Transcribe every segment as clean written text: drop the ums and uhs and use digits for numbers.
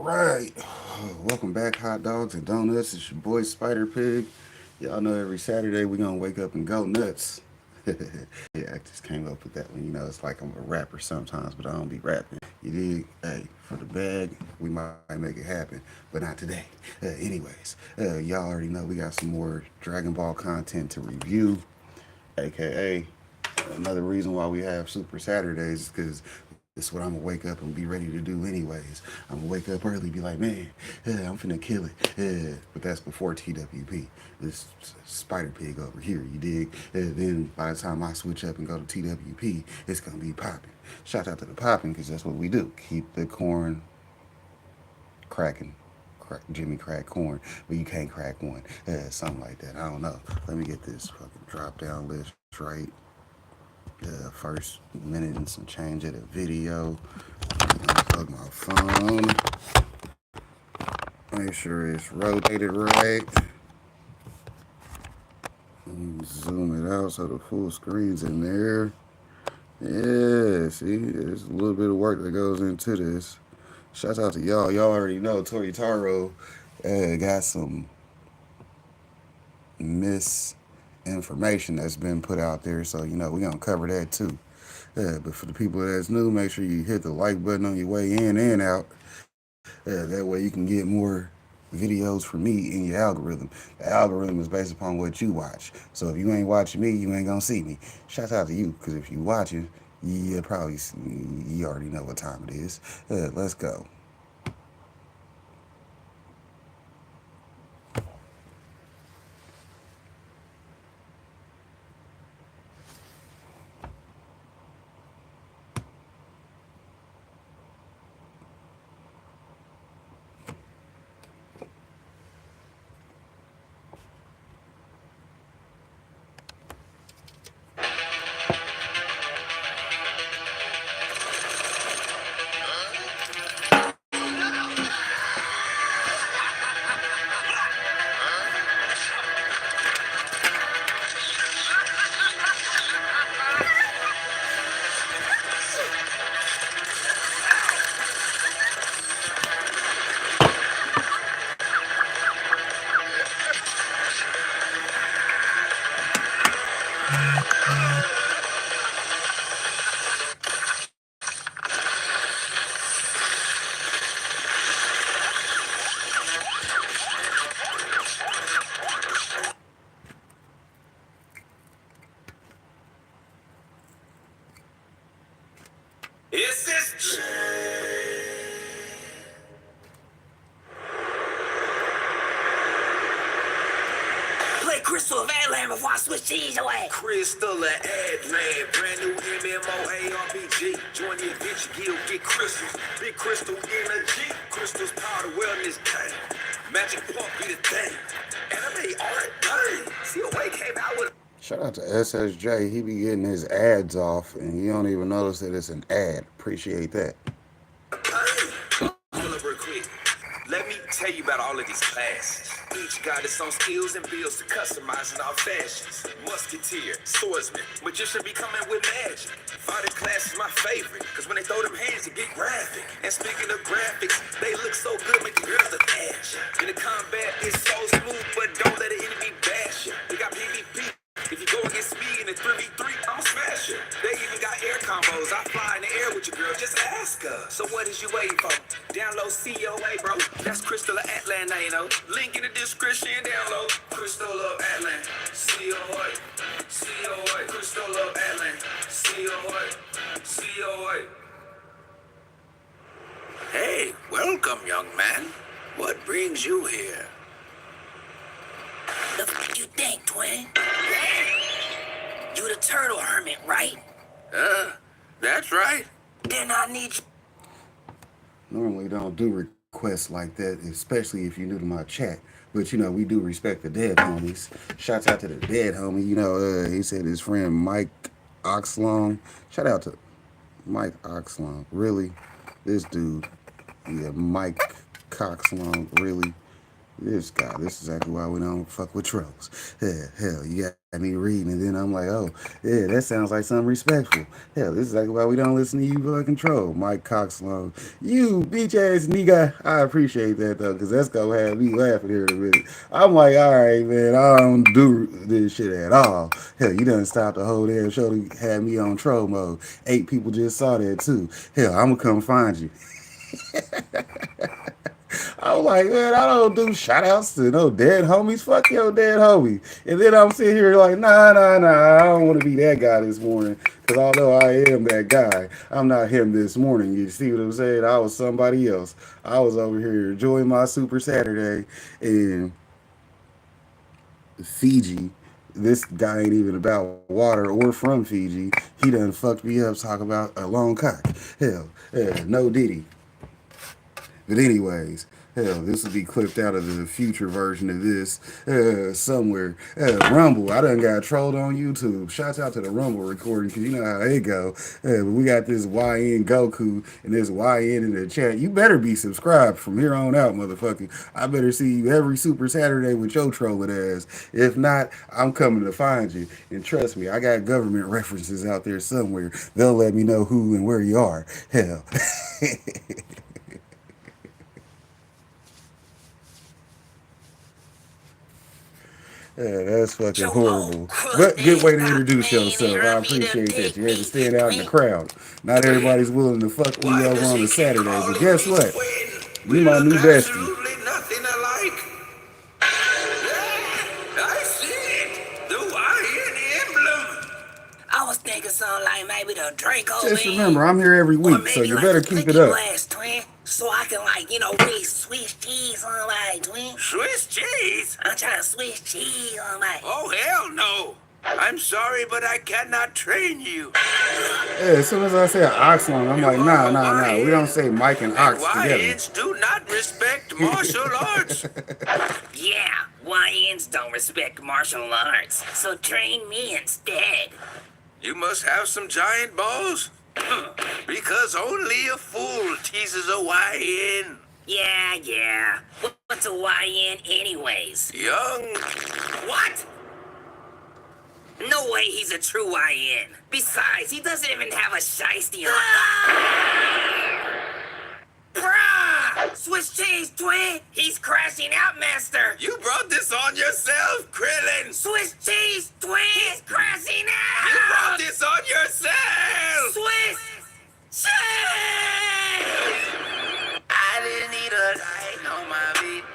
Alright, welcome back, hot dogs and donuts. It's your boy Spider Pig. Y'all know every Saturday we gonna wake up and go nuts. Yeah, I just came up with that one. You know, it's like I'm a rapper sometimes, but I don't be rapping. You dig? Hey, for the bag, we might make it happen, but not today. Y'all already know we got some more Dragon Ball content to review, aka another reason why we have Super Saturdays is because it's what I'm gonna wake up and be ready to do anyways. I'm gonna wake up early, be like, man, I'm finna kill it. But that's before TWP. This Spider Pig over here, you dig? Then by the time I switch up and go to TWP, it's gonna be popping. Shout out to the popping because that's what we do. Keep the corn cracking. Jimmy crack corn, but you can't crack one. Something like that. I don't know. Let me get this fucking drop down list right. First minute and some change of the video. Unplug my phone. Make sure it's rotated right. Zoom it out so the full screen's in there. Yeah, see, there's a little bit of work that goes into this. Shout out to y'all. Y'all already know toyataro got some misinformation that's been put out there, so you know we're gonna cover that too. But for the people that's new, make sure you hit the like button on your way in and out. That way you can get more videos from me in your algorithm. The algorithm is based upon what you watch. So if you ain't watching me, you ain't gonna see me. Shout out to you, because if you watching, you already know what time it is. Let's go. Is this play Crystal of Adland before I switch these away? Crystal of Adland, brand new MMO ARPG. Join the adventure guild, get crystals. Big crystal energy, crystals power the wellness game. Magic pump be the thing. Anime art, dang. See, Awake came out with Shout out to SSJ. He be getting his ads off, and he don't even notice that it's an ad. Appreciate that. Hold up real quick. Let me tell you about all of these classes. Each got its own skills and builds to customizing our fashions. Musketeer, swordsman, magician be coming with magic. Fighting class is my favorite, cause when they throw them hands, it get graphic. And speaking of graphics, they look so good, make the girls the action. In the combat, it's so smooth, but don't let the enemy bash you. We got PvP. If you go against me in a 3v3, I'ma smash you. They even got air combos. I fly in the air with your girl, just ask her. So what is you waiting for? Download COA, bro. That's Crystal of Atlant, you know. Link in the description, download. Crystal of Atlant, COA. COA, Crystal of Atlant, COA. COA. Hey, welcome, young man. What brings you here? The fuck you think, twin? You the turtle hermit, right? That's right. Then I need you. Normally don't do requests like that, especially if you're new to my chat. But you know, we do respect the dead homies. Shouts out to the dead homie. You know, he said his friend Mike Oxlong. Shout out to Mike Oxlong. Really? This dude. Yeah, Mike Coxlong. Really? This guy. This is exactly why we don't fuck with trolls. Hell, you got me reading, and then I'm like, oh, yeah, that sounds like something respectful. Hell, this is like why we don't listen to you fucking troll, Mike Coxlone. You bitch ass nigga. I appreciate that though, because that's gonna have me laughing here in a minute. I'm like, all right, man, I don't do this shit at all. Hell, you done stopped the whole damn show to have me on troll mode. 8 people just saw that too. Hell, I'm gonna come find you. I was like, man, I don't do shout outs to no dead homies. Fuck your dead homie. And then I'm sitting here like, nah. I don't want to be that guy this morning. Because although I am that guy, I'm not him this morning. You see what I'm saying? I was somebody else. I was over here enjoying my Super Saturday in Fiji. This guy ain't even about water or from Fiji. He done fucked me up talking about a long cock. Hell, yeah, no Diddy. But anyways, hell, this will be clipped out of the future version of this somewhere. Rumble, I done got trolled on YouTube. Shouts out to the Rumble recording because you know how they go. But we got this YN Goku and this YN in the chat. You better be subscribed from here on out, motherfucker. I better see you every Super Saturday with your trolling ass. If not, I'm coming to find you. And trust me, I got government references out there somewhere. They'll let me know who and where you are. Hell. Yeah, that's fucking horrible. But good way to introduce yourself. I appreciate that. You had to stand out in the crowd. Not everybody's willing to fuck with you over on a Saturday, but guess what? You my new bestie. Absolutely nothing alike. I see it. The YN emblem. I was thinking something like maybe the Draco Just man. remember, I'm here every Or week, so maybe you like better a keep cookie it up. glass, twin. So I can really Swiss cheese on my twin. Swiss cheese? I'm trying to Swiss cheese on my. Oh, hell no. I'm sorry, but I cannot train you. Yeah, as soon as I say Oxlong, I'm like, nah. We don't say Mike and Ox together. YNs do not respect martial arts. Yeah, YNs don't respect martial arts. So train me instead. You must have some giant balls. Because only a fool teases a YN. Yeah. What's a YN anyways? Young. What? No way he's a true YN. Besides, he doesn't even have a shiesty on. Bruh! Swiss cheese, twin! He's crashing out, master! You brought this on yourself, Krillin! Swiss cheese, twin! He's crashing out! You brought this on yourself! Swiss cheese! I didn't need a light on my beat.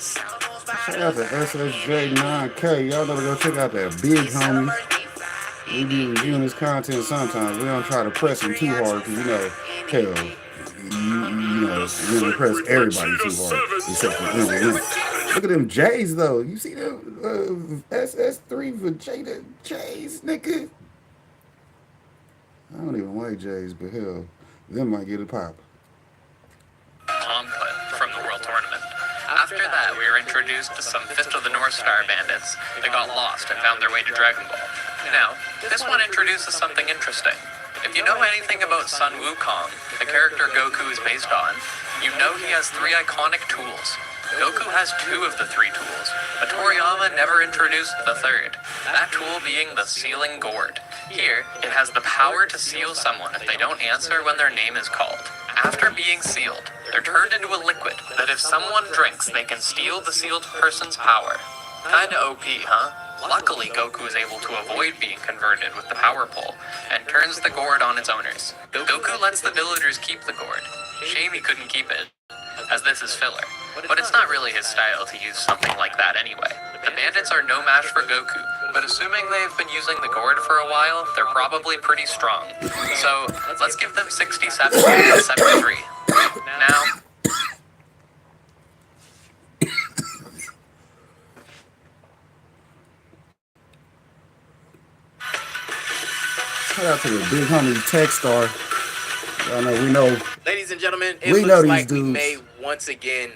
Shout out to SSJ9K. Y'all gotta go check out that big homie. We be reviewing his content sometimes. We don't try to press him too hard because, hell, you know, we don't press everybody too hard except for Emily. Look at them J's though. You see them SS3 Vegeta J's, nigga. I don't even like J's, but hell, them might get a pop. Put from the World Tournament. After that, we were introduced to some Fist of the North Star bandits that got lost and found their way to Dragon Ball. Now, this one introduces something interesting. If you know anything about Sun Wukong, the character Goku is based on, you know he has 3 iconic tools. Goku has 2 of the 3 tools, but Toriyama never introduced the 3rd, that tool being the sealing gourd. Here, it has the power to seal someone if they don't answer when their name is called. After being sealed, they're turned into a liquid that if someone drinks, they can steal the sealed person's power. Kinda OP, huh? Luckily, Goku is able to avoid being converted with the power pole, and turns the gourd on its owners. Goku lets the villagers keep the gourd. Shame he couldn't keep it, as this is filler. But it's not really his style to use something like that anyway. The bandits are no match for Goku, but assuming they've been using the gourd for a while, they're probably pretty strong. So, let's give them 67 and 73. Now... Shout out to the big homie Techstar. Y'all know, Ladies and gentlemen, it we looks know these like dudes. we may once again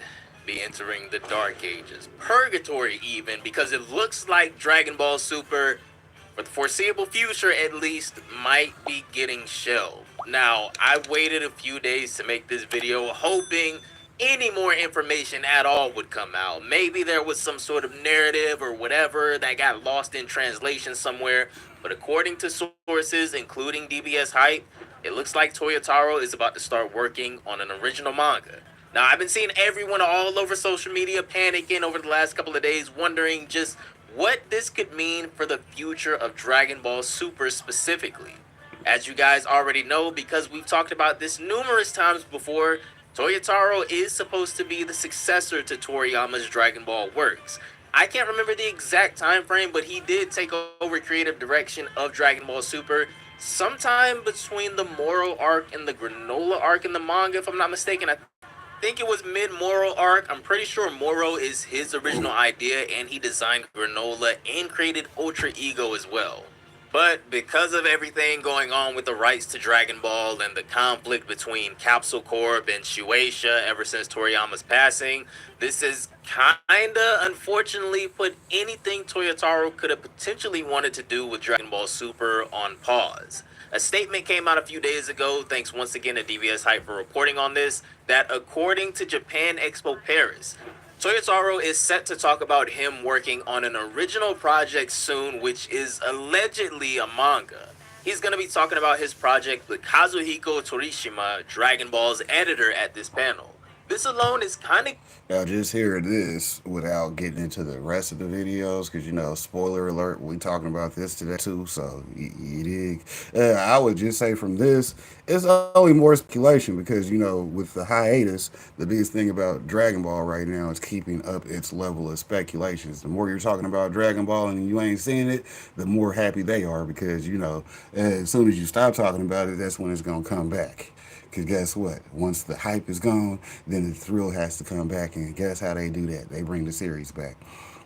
be entering the Dark Ages. Purgatory even, because it looks like Dragon Ball Super, for the foreseeable future at least, might be getting shelved. Now, I waited a few days to make this video, hoping any more information at all would come out. Maybe there was some sort of narrative or whatever that got lost in translation somewhere. But according to sources, including DBS Hype, it looks like Toyotaro is about to start working on an original manga. Now, I've been seeing everyone all over social media panicking over the last couple of days, wondering just what this could mean for the future of Dragon Ball Super specifically. As you guys already know, because we've talked about this numerous times before, Toyotaro is supposed to be the successor to Toriyama's Dragon Ball works. I can't remember the exact time frame, but he did take over creative direction of Dragon Ball Super sometime between the Moro arc and the Granola arc in the manga, if I'm not mistaken. I think it was mid-Moro arc. I'm pretty sure Moro is his original idea, and he designed Granola and created Ultra Ego as well. But because of everything going on with the rights to Dragon Ball and the conflict between Capsule Corp and Shueisha ever since Toriyama's passing, this has kinda unfortunately put anything Toyotaro could have potentially wanted to do with Dragon Ball Super on pause. A statement came out a few days ago, thanks once again to DBS Hype for reporting on this, that according to Japan Expo Paris, Toyotaro is set to talk about him working on an original project soon, which is allegedly a manga. He's going to be talking about his project with Kazuhiko Torishima, Dragon Ball's editor, at this panel. This alone is kind of... Now, just hear this without getting into the rest of the videos, because, you know, spoiler alert, we talking about this today too, so you dig. I would just say from this, it's only more speculation, because, you know, with the hiatus, the biggest thing about Dragon Ball right now is keeping up its level of speculations. The more you're talking about Dragon Ball and you ain't seeing it, the more happy they are, because, you know, as soon as you stop talking about it, that's when it's going to come back. Because guess what? Once the hype is gone, then the thrill has to come back. And guess how they do that? They bring the series back.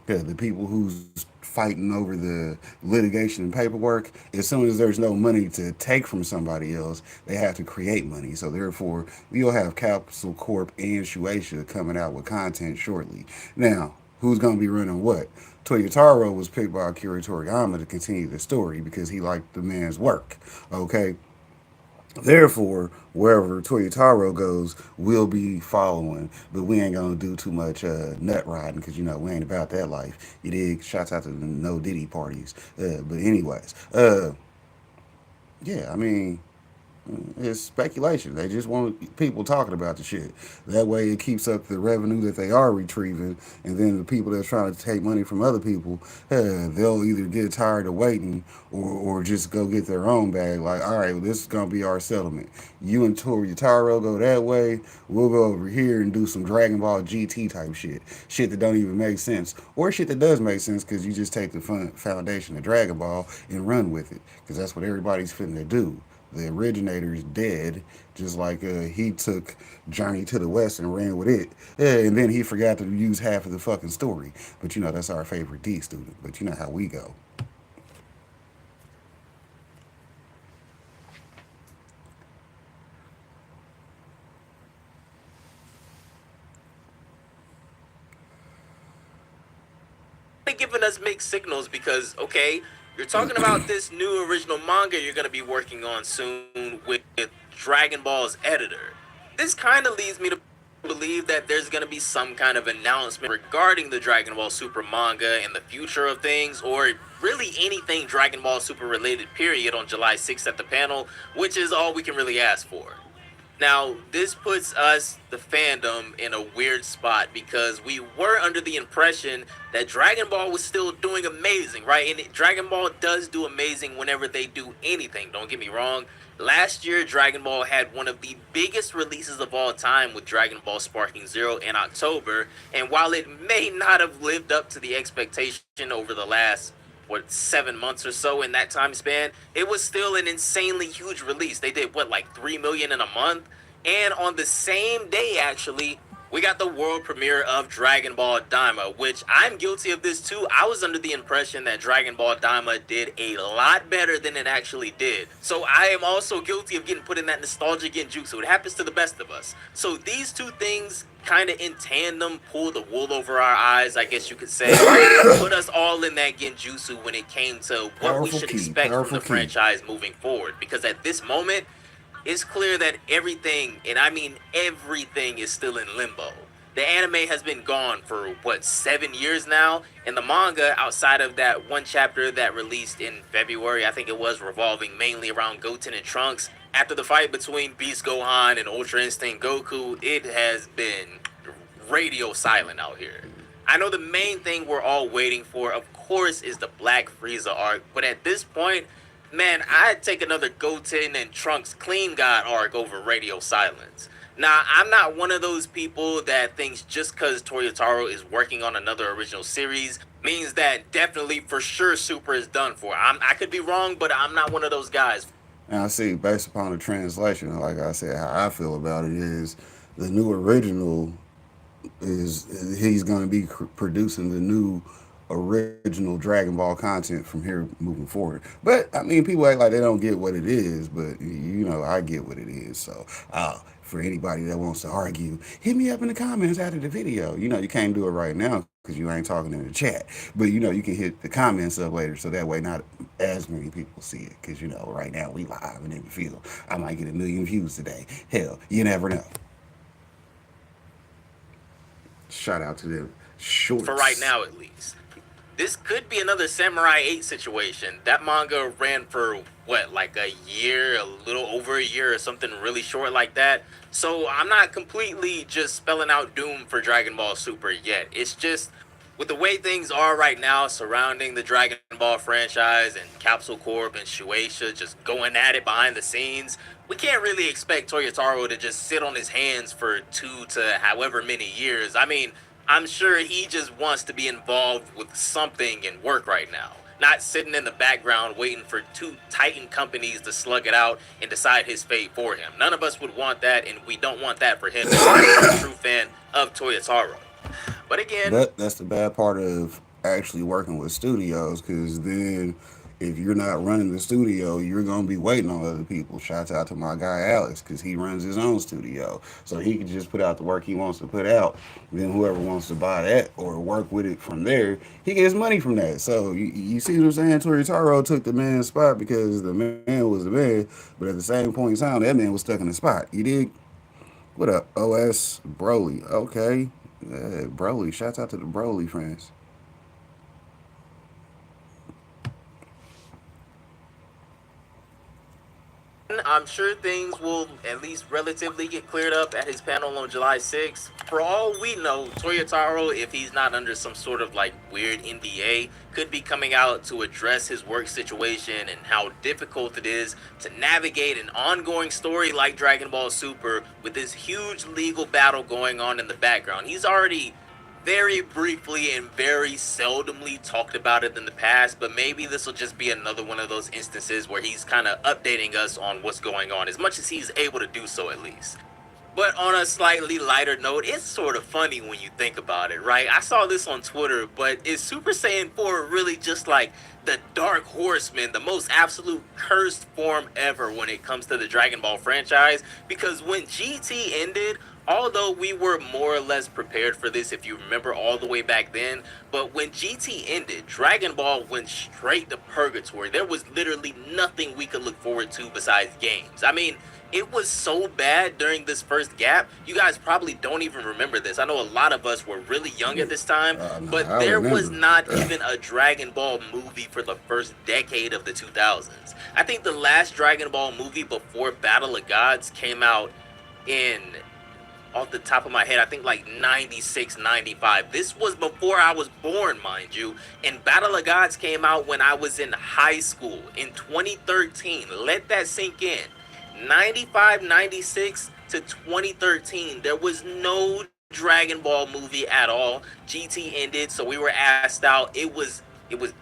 Because the people who's fighting over the litigation and paperwork, as soon as there's no money to take from somebody else, they have to create money. So therefore, we'll have Capsule Corp and Shueisha coming out with content shortly. Now, who's going to be running what? Toyotaro was picked by Akira Toriyama to continue the story because he liked the man's work. Okay? Therefore, wherever Toyotaro goes, we'll be following, but we ain't gonna do too much nut riding because you know we ain't about that life. You dig? Shouts out to the no Diddy parties. But anyways, yeah, I mean, it's speculation. They just want people talking about the shit. That way, it keeps up the revenue that they are retrieving, and then the people that's trying to take money from other people, they'll either get tired of waiting or just go get their own bag. Like, all right, well, this is gonna be our settlement. You and Toyotaro go that way. We'll go over here and do some Dragon Ball GT type shit that don't even make sense, or shit that does make sense because you just take the foundation of Dragon Ball and run with it, because that's what everybody's finna do. The originator's dead, just like he took Journey to the West and ran with it. And then he forgot to use half of the fucking story. But you know, that's our favorite D student. But you know how we go. giving us mixed signals because, okay, you're talking about this new original manga you're going to be working on soon with Dragon Ball's editor. This kind of leads me to believe that there's going to be some kind of announcement regarding the Dragon Ball Super manga and the future of things, or really anything Dragon Ball Super related, period, on July 6th at the panel, which is all we can really ask for. Now, this puts us, the fandom, in a weird spot because we were under the impression that Dragon Ball was still doing amazing, right? And Dragon Ball does do amazing whenever they do anything, don't get me wrong. Last year, Dragon Ball had one of the biggest releases of all time with Dragon Ball Sparking Zero in October, and while it may not have lived up to the expectation over the last 7 months or so in that time span, it was still an insanely huge release. They did like 3 million in a month, and on the same day actually we got the world premiere of Dragon Ball Daima, which I'm guilty of this too. I was under the impression that Dragon Ball Daima did a lot better than it actually did. So I am also guilty of getting put in that nostalgia genjutsu. It happens to the best of us. So these two things kind of in tandem pull the wool over our eyes, I guess you could say. Put us all in that genjutsu when it came to what we should expect from the franchise moving forward. Because at this moment, it's clear that everything, and I mean everything, is still in limbo. The anime has been gone for, what, 7 years now? And the manga, outside of that one chapter that released in February, I think it was, revolving mainly around Goten and Trunks, after the fight between Beast Gohan and Ultra Instinct Goku, it has been radio silent out here. I know the main thing we're all waiting for, of course, is the Black Frieza arc, but at this point, man, I'd take another Goten and Trunks Clean God arc over radio silence. Now, I'm not one of those people that thinks just because Toyotaro is working on another original series means that definitely for sure Super is done for. I could be wrong, but I'm not one of those guys. And I see, based upon the translation, like I said, how I feel about it is the new original is he's going to be producing the new original Dragon Ball content from here moving forward. But I mean, people act like they don't get what it is, but you know, I get what it is. So, for anybody that wants to argue, hit me up in the comments after the video. You know, you can't do it right now because you ain't talking in the chat, but you know, you can hit the comments up later, so that way not as many people see it. Because you know, right now we live and in the field, I might get 1,000,000 views today. Hell, you never know. Shout out to them shorts. For right now, at least. This could be another Samurai 8 situation. That manga ran for, what, like a year, a little over a year, or something really short like that. So I'm not completely just spelling out doom for Dragon Ball Super yet. It's just, with the way things are right now surrounding the Dragon Ball franchise and Capsule Corp and Shueisha just going at it behind the scenes, we can't really expect Toyotaro to just sit on his hands for 2 to however many years. I mean, I'm sure he just wants to be involved with something and work right now, not sitting in the background waiting for 2 titan companies to slug it out and decide his fate for him. None of us would want that, and we don't want that for him if we're a true fan of Toyotaro. But again, that's the bad part of actually working with studios, because then if you're not running the studio, you're gonna be waiting on other people. Shouts out to my guy Alex, because he runs his own studio, so he can just put out the work he wants to put out. Then whoever wants to buy that or work with it from there, he gets money from that. So you see what I'm saying? Toyotaro took the man's spot because the man was the man, but at the same point in time, that man was stuck in the spot. You dig? What up, OS Broly? Okay, Broly. Shouts out to the Broly friends. I'm sure things will at least relatively get cleared up at his panel on July 6th. For all we know, Toyotaro, if he's not under some sort of like weird NDA, could be coming out to address his work situation and how difficult it is to navigate an ongoing story like Dragon Ball Super with this huge legal battle going on in the background. He's already very briefly and very seldomly talked about it in the past, but maybe this will just be another one of those instances where he's kind of updating us on what's going on, as much as he's able to do so at least. But on a slightly lighter note, it's sort of funny when you think about it, right? I saw this on Twitter, but is Super Saiyan 4 really just like the Dark Horseman, the most absolute cursed form ever when it comes to the Dragon Ball franchise? Because when GT ended, although we were more or less prepared for this, if you remember all the way back then, but when GT ended, Dragon Ball went straight to purgatory. There was literally nothing we could look forward to besides games. I mean, it was so bad during this first gap. You guys probably don't even remember this. I know a lot of us were really young at this time, but there was not even a Dragon Ball movie for the first decade of the 2000s. I think the last Dragon Ball movie before Battle of Gods came out in, off the top of my head, I think like 96, 95. This was before I was born, mind you. And Battle of Gods came out when I was in high school in 2013. Let that sink in. 95, 96 to 2013, there was no Dragon Ball movie at all. GT ended, so we were asked out. It was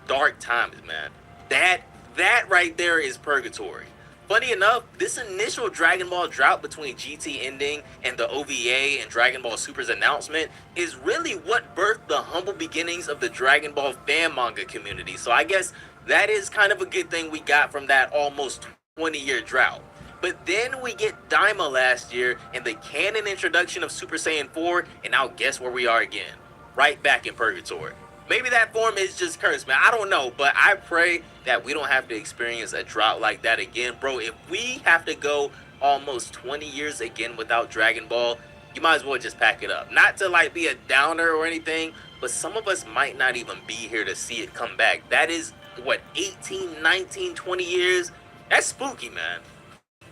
dark times, man. That right there is purgatory. Funny enough, this initial Dragon Ball drought between GT ending and the OVA and Dragon Ball Super's announcement is really what birthed the humble beginnings of the Dragon Ball fan manga community. So I guess that is kind of a good thing we got from that almost 20-year drought. But then we get Daima last year and the canon introduction of Super Saiyan 4, and now guess where we are again? Right back in purgatory. Maybe that form is just cursed, man. I don't know, but I pray that we don't have to experience a drought like that again, bro. If we have to go almost 20 years again without Dragon Ball, you might as well just pack it up. Not to like be a downer or anything, but some of us might not even be here to see it come back. That is, what, 18, 19, 20 years? That's spooky, man.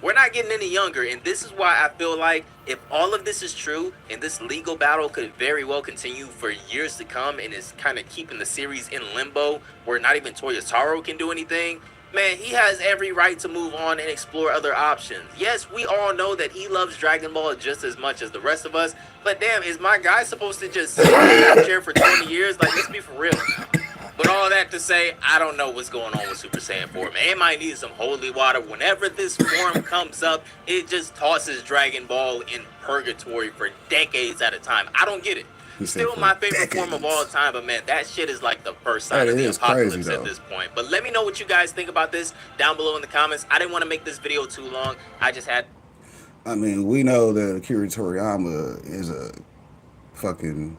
We're not getting any younger, and this is why I feel like if all of this is true, and this legal battle could very well continue for years to come, and is kind of keeping the series in limbo, where not even Toyataro can do anything, man, he has every right to move on and explore other options. Yes, we all know that he loves Dragon Ball just as much as the rest of us, but damn, is my guy supposed to just sit in the chair for 20 years? Like, let's be for real. But all that to say, I don't know what's going on with Super Saiyan 4, man. It might need some holy water. Whenever this form comes up, it just tosses Dragon Ball in purgatory for decades at a time. I don't get it. Still my favorite form of all time, but man, that shit is like the first sign of the apocalypse at this point. But let me know what you guys think about this down below in the comments. I didn't want to make this video too long. I just had... I mean, we know that Akira Toriyama is a fucking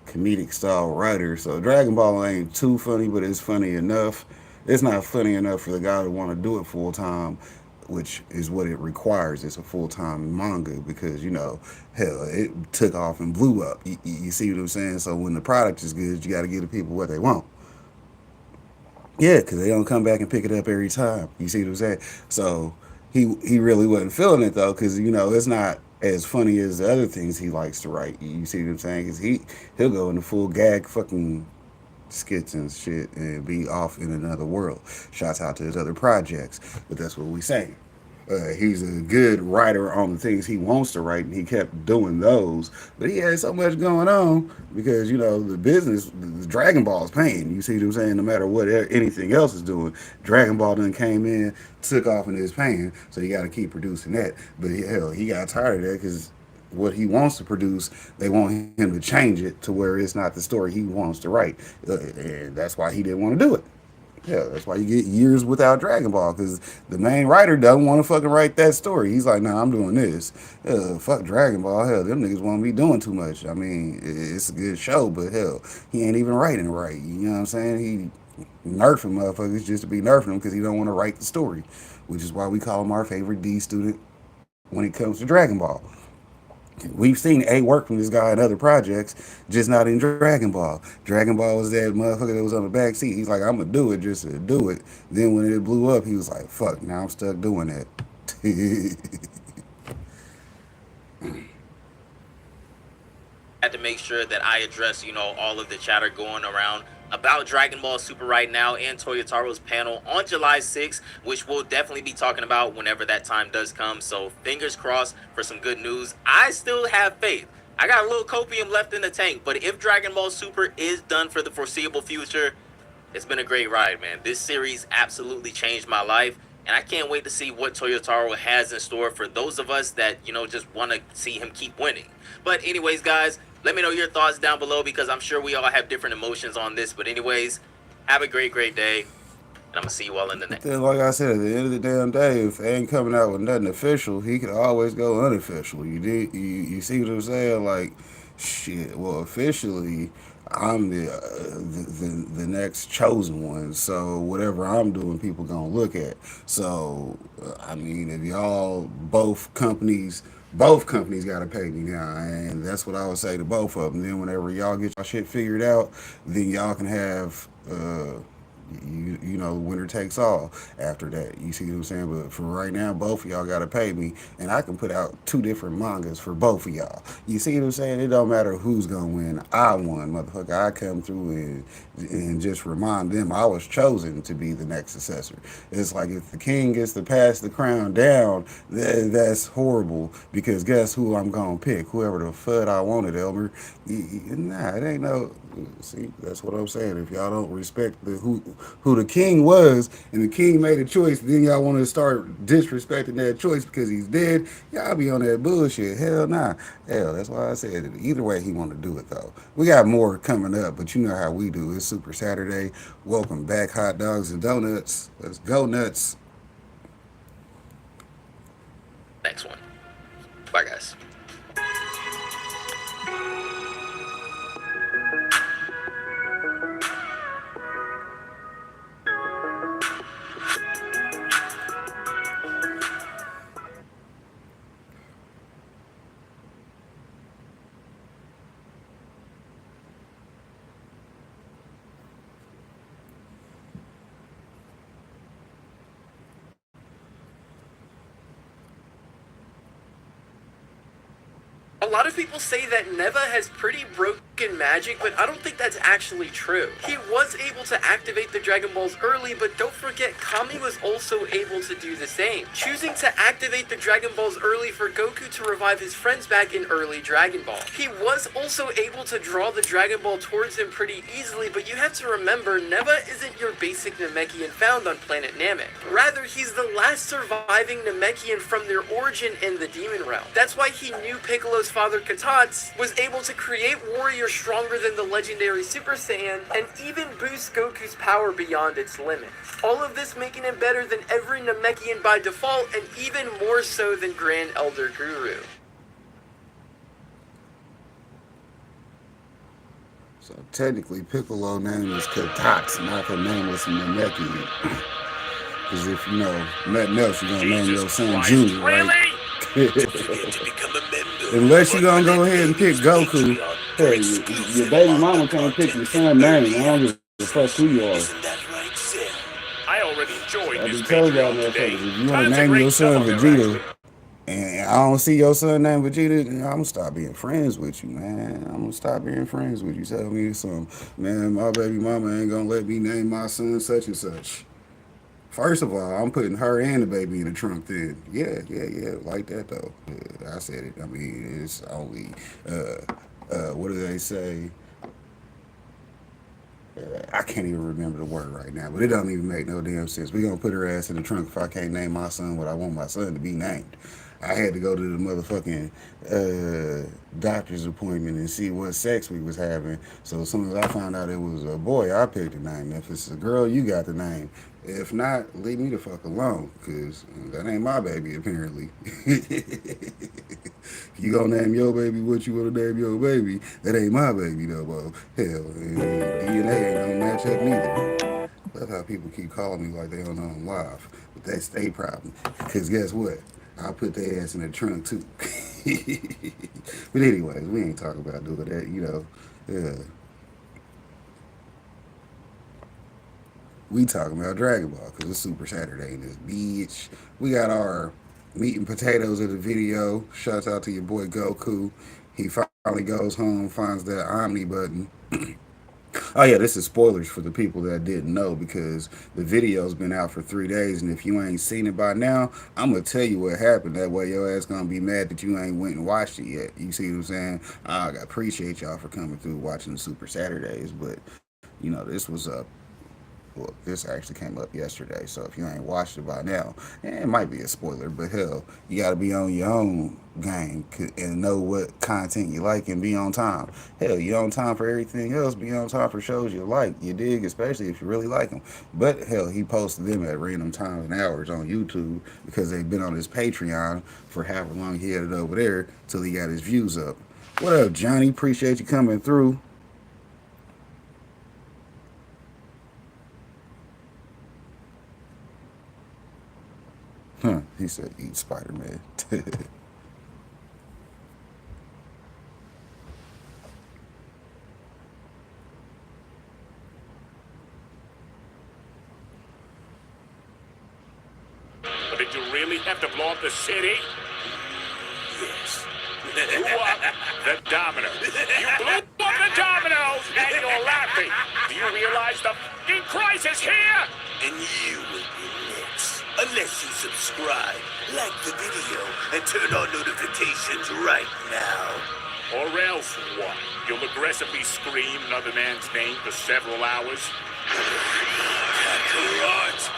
comedic style writer, so Dragon Ball ain't too funny, but it's funny enough. It's not funny enough for the guy to want to do it full time, which is what it requires. It's a full-time manga because, you know, hell, it took off and blew up. You see what I'm saying? So when the product is good, you got to give the people what they want. Yeah, because they don't come back and pick it up every time. You see what I'm saying? So he really wasn't feeling it, though, because, you know, it's not as funny as the other things he likes to write. You see what I'm saying? Because he'll go into full gag fucking skits and shit and be off in another world. Shouts out to his other projects, but that's what we saying. He's a good writer on the things he wants to write, and he kept doing those. But he had so much going on because, you know, the business, the Dragon Ball's paying. You see what I'm saying? No matter what anything else is doing, Dragon Ball done came in, took off, and is paying. So you got to keep producing that. But hell, he got tired of that because what he wants to produce, they want him to change it to where it's not the story he wants to write. And that's why he didn't want to do it. Yeah, that's why you get years without Dragon Ball, because the main writer doesn't want to fucking write that story. He's like, nah, I'm doing this. Fuck Dragon Ball. Hell, them niggas won't be doing too much. I mean, it's a good show, but hell, he ain't even writing right. You know what I'm saying? He nerfing motherfuckers just to be nerfing them because he don't want to write the story, which is why we call him our favorite D student when it comes to Dragon Ball. We've seen A work from this guy in other projects, just not in Dragon Ball. Dragon Ball was that motherfucker that was on the back seat. He's like, I'm going to do it just to do it. Then when it blew up, he was like, fuck, now I'm stuck doing that. Had to make sure that I address, you know, all of the chatter going around about Dragon Ball Super right now and Toyotaro's panel on July 6th, which we'll definitely be talking about whenever that time does come. So fingers crossed for some good news. I still have faith. I got a little copium left in the tank, but if Dragon Ball Super is done for the foreseeable future, it's been a great ride, man. This series absolutely changed my life, and I can't wait to see what Toyotaro has in store for those of us that, you know, just want to see him keep winning. But anyways, guys, let me know your thoughts down below because I'm sure we all have different emotions on this. But anyways, have a great day. And I'm going to see you all in the next. Like I said, at the end of the damn day, if they ain't coming out with nothing official, he could always go unofficial. You see what I'm saying? Like, shit, well, officially, I'm the next chosen one. So whatever I'm doing, people going to look at. So, I mean, if y'all, both companies got to pay me now, and that's what I would say to both of them. Then whenever y'all get your shit figured out, then y'all can have you know, winner takes all after that. You see what I'm saying? But for right now, both of y'all got to pay me, and I can put out 2 different mangas for both of y'all. You see what I'm saying? It don't matter who's gonna win. I won, motherfucker. I come through and just remind them I was chosen to be the next successor. It's like if the king gets to pass the crown down, that's horrible, because guess who I'm gonna pick? Whoever the fuck I wanted, Elmer. Nah, it ain't no... See, that's what I'm saying. If y'all don't respect who the king was, and the king made a choice, then y'all want to start disrespecting that choice because he's dead, y'all be on that bullshit. Hell nah. Hell, that's why I said it. Either way he want to do it, though. We got more coming up, but you know how we do. It's Super Saturday. Welcome back, hot dogs and donuts. Let's go nuts. Next one. Bye, guys. A lot of people say that Neva has pretty broken magic, but I don't think that's actually true. He was able to activate the Dragon Balls early, but don't forget Kami was also able to do the same, choosing to activate the Dragon Balls early for Goku to revive his friends back in early Dragon Ball. He was also able to draw the Dragon Ball towards him pretty easily, but you have to remember, Neva isn't your basic Namekian found on planet Namek. Rather, he's the last surviving Namekian from their origin in the Demon Realm. That's why he knew Piccolo's father Katats was able to create warriors stronger than the legendary Super Saiyan and even boost Goku's power beyond its limit. All of this making him better than every Namekian by default and even more so than Grand Elder Guru. So technically, Piccolo name is Katats, not her name was Namekian. Because if you know nothing else, you're gonna name your son Junior, right? Unless you're gonna go ahead and pick Goku, hey, your baby mama can't pick your son name. I don't give a fuck who you are. I already enjoyed I this just told y'all Patreon today. motherfuckers, if you wanna name your son Vegeta, and I don't see your son named Vegeta, I'm gonna stop being friends with you, man. I'm gonna stop being friends with you. Tell me something, man. My baby mama ain't gonna let me name my son such and such. First of all, I'm putting her and the baby in the trunk then. Yeah, like that though. Yeah, I said it. I mean, it's only, what do they say? I can't even remember the word right now, but it don't even make no damn sense. We're gonna put her ass in the trunk if I can't name my son what I want my son to be named. I had to go to the motherfucking doctor's appointment and see what sex we was having. So as soon as I found out it was a boy, I picked the name. If it's a girl, you got the name. If not, leave me the fuck alone, because that ain't my baby, apparently. You gonna name your baby what you wanna name your baby, that ain't my baby, though, bro. Hell, and DNA ain't gonna match up neither. That's how people keep calling me like they don't know I'm live. But that's their problem, because guess what? I'll put their ass in the trunk, too. But anyways, we ain't talking about doing that, you know. Yeah. We talking about Dragon Ball because it's Super Saturday in this bitch. We got our meat and potatoes of the video. Shouts out to your boy Goku. He finally goes home, finds that Omni button. Oh yeah, this is spoilers for the people that didn't know because the video's been out for 3 days, and if you ain't seen it by now, I'm gonna tell you what happened. That way your ass gonna be mad that you ain't went and watched it yet. You see what I'm saying? I appreciate y'all for coming through watching the Super Saturdays, but you know, this was well, this actually came up yesterday, so if you ain't watched it by now, it might be a spoiler, but hell, you gotta be on your own game and know what content you like and be on time. Hell, you on time for everything else, be on time for shows you like, you dig, especially if you really like them. But hell, he posted them at random times and hours on YouTube because they've been on his Patreon for however long he had it over there till he got his views up. What up, Johnny? Appreciate you coming through. He said, eat Spider-Man. But did you really have to blow up the city? Yes. Blew up the domino. You blew up the dominoes and you're laughing. Do you realize the f***ing crisis here? And you will be next. Unless you subscribe, like the video, and turn on notifications right now. Or else what? You'll aggressively scream another man's name for several hours? Kakarot!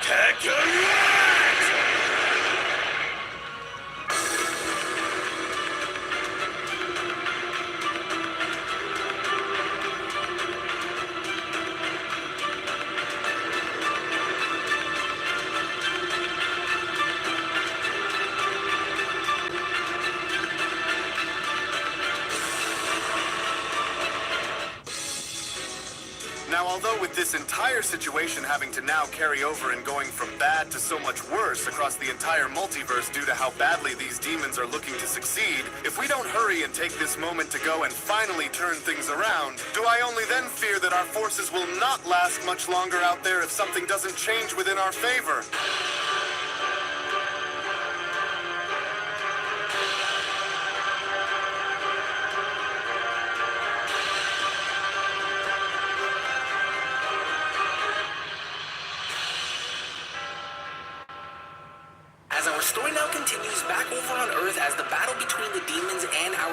Kakarot! Now, although with this entire situation having to now carry over and going from bad to so much worse across the entire multiverse due to how badly these demons are looking to succeed, if we don't hurry and take this moment to go and finally turn things around, do I only then fear that our forces will not last much longer out there if something doesn't change within our favor?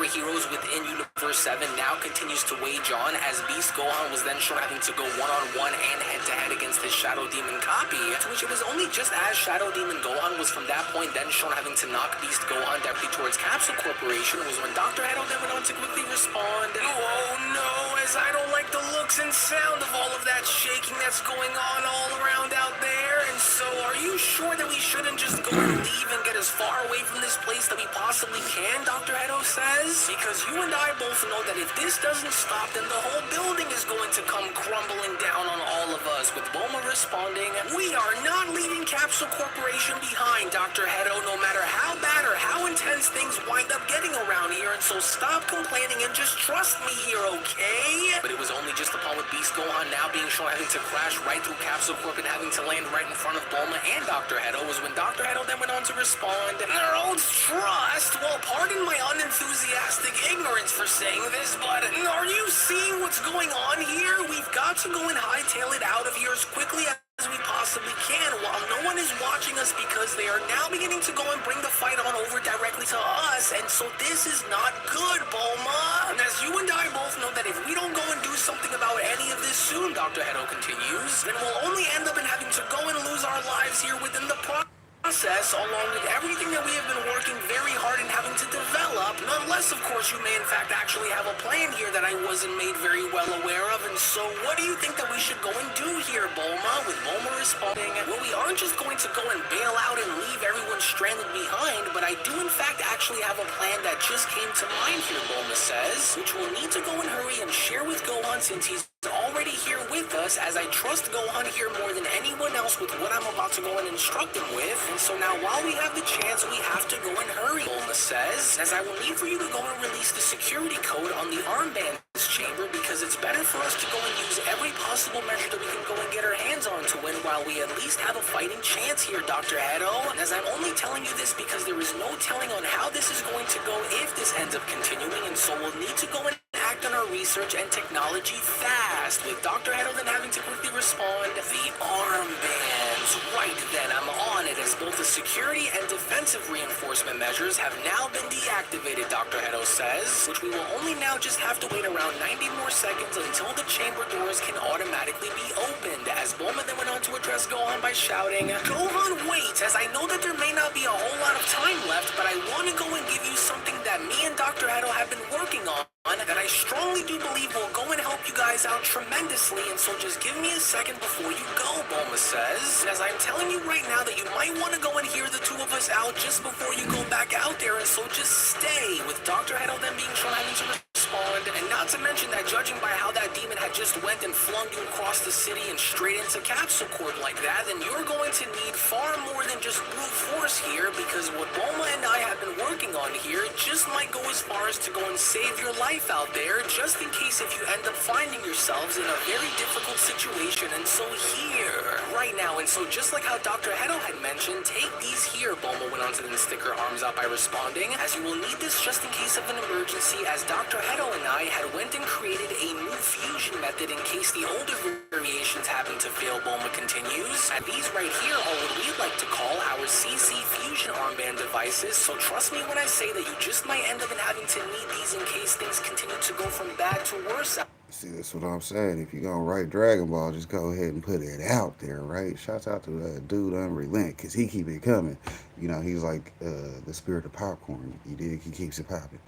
superheroes within Universe 7 now continues to wage on, as Beast Gohan was then shown having to go one-on-one and head-to-head against his Shadow Demon copy, to which it was only just as Shadow Demon Gohan was from that point then shown having to knock Beast Gohan directly towards Capsule Corporation was when Dr. Hedo then went on to quickly respond, "Oh no, as I don't like the looks and sound of all of that shaking that's going on all around out there, and so are you sure that we shouldn't just go and leave and get as far away from this place that we possibly can?" Dr. Hedo says, "Because you and I both know that if this doesn't stop, then the whole building is going to come crumbling down on all of us," with Bulma responding, "We are not leaving Capsule Corporation behind, Dr. Hedo, no matter how bad or how intense things wind up getting around here, and so stop complaining and just trust me here, okay?" But it was only just upon with Beast Gohan now being shown having to crash right through Capsule Corp and having to land right in front of Bulma and Dr. Hedo was when Dr. Hedo then went on to respond, "Oh, trust? Well, pardon my unenthusiastic ignorance for saying this, but are you seeing what's going on here? We've got to go and hightail it out of here as quickly as we possibly can while no one is watching us, because they are now beginning to go and bring the fight on over directly to us, and so this is not good, Bulma. And as you and I both know that if we don't go and do something about any of this soon," Dr. Hedo continues, "then we'll only end up in having to go and lose our lives here within the process, along with everything that we have been working very hard and having to develop, unless of course you may in fact actually have a plan here that I wasn't made very well aware of, and so what do you think that we should go and do here, Bulma?" With Bulma responding, "Well, we aren't just going to go and bail out and leave everyone stranded behind, but I do in fact actually have a plan that just came to mind here," Bulma says, "which we'll need to go and hurry and share with Gohan since he's already here with us, as I trust Gohan here more than anyone else with what I'm about to go and instruct him with, and so now while we have the chance, we have to go and hurry," Bulma says, "as I will need for you to go and release the security code on the armband's chamber, because it's better for us to go and use every possible measure that we can go and get our hands on to win while we at least have a fighting chance here, Dr. Hedo. And as I'm only telling you this because there is no telling on how this is going to go if this ends up continuing, and so we'll need to go and act on our research and technology fast," with Dr. Hedo then having to quickly respond, "The armbands, right then, I'm on it, as both the security and defensive reinforcement measures have now been deactivated," Dr. Hedo says, "which we will only now just have to wait around 90 more seconds until the chamber doors can automatically be opened," as Bulma then went on to address Gohan by shouting, "Gohan, wait, as I know that there may not be a whole lot of time left, but I want to go and give you something that me and Dr. Hedo have been working on that I strongly do believe will go and help you guys out tremendously, and so just give me a second before you go," Bulma says, "and as I'm telling you right now that you might want to go and hear the two of us out just before you go back out there, and so just stay," with Dr. Hedo then being shown having to respond, and not to mention that judging by how that demon had just went and flung you across the city and straight into Capsule Corp like that, then you're going to need far more than just brute force here, because what Bulma and I have been working on here just might go as far as to go and save your life out there, just in case if you end up finding yourselves in a very difficult situation, and so here, right now, and so just like how Dr. Hedo had mentioned, take these here," Bulma went on to then stick her arms out by responding, "as you will need this just in case of an emergency, as Dr. Hedo and I had went and created a new fusion method in case the older variations happen to fail," Bulma continues, "and these right here are what we'd like to call our CC fusion armband devices, so trust me when I say that you just might end up in having to need these in case things continue to go from bad to worse." See, that's what I'm saying. If you're gonna write Dragon Ball, just go ahead and put it out there, right? Shouts out to dude Unrelent, because he keep it coming. You know, he's like the spirit of popcorn. You dig? He keeps it popping.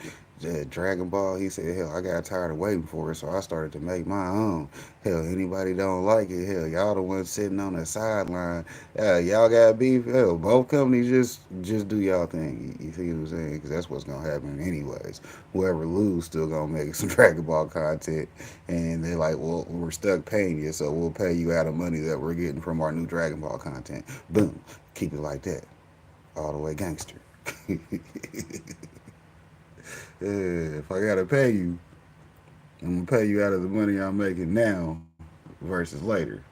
Dragon Ball, he said, hell, I got tired of waiting for it, so I started to make my own. Hell, anybody don't like it, hell, y'all the ones sitting on the sideline. Y'all got beef, hell, both companies just do y'all thing. You see what I'm saying? Because that's what's going to happen anyways. Whoever lose still going to make some Dragon Ball content. And they're like, well, we're stuck paying you, so we'll pay you out of money that we're getting from our new Dragon Ball content. Boom. Keep it like that. All the way gangster. If I gotta pay you, I'm gonna pay you out of the money I'm making now versus later.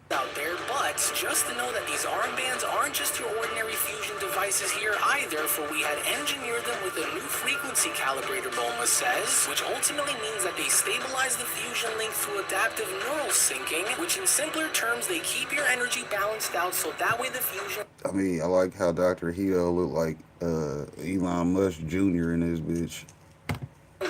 Out there, but just to know that these armbands aren't just your ordinary fusion devices. devices here either, for we had engineered them with a new frequency calibrator, Bulma says, which ultimately means that they stabilize the fusion link through adaptive neural syncing, which in simpler terms, they keep your energy balanced out so that way the fusion... I mean, I like how Dr. Hio looked like Elon Musk Jr. in this bitch.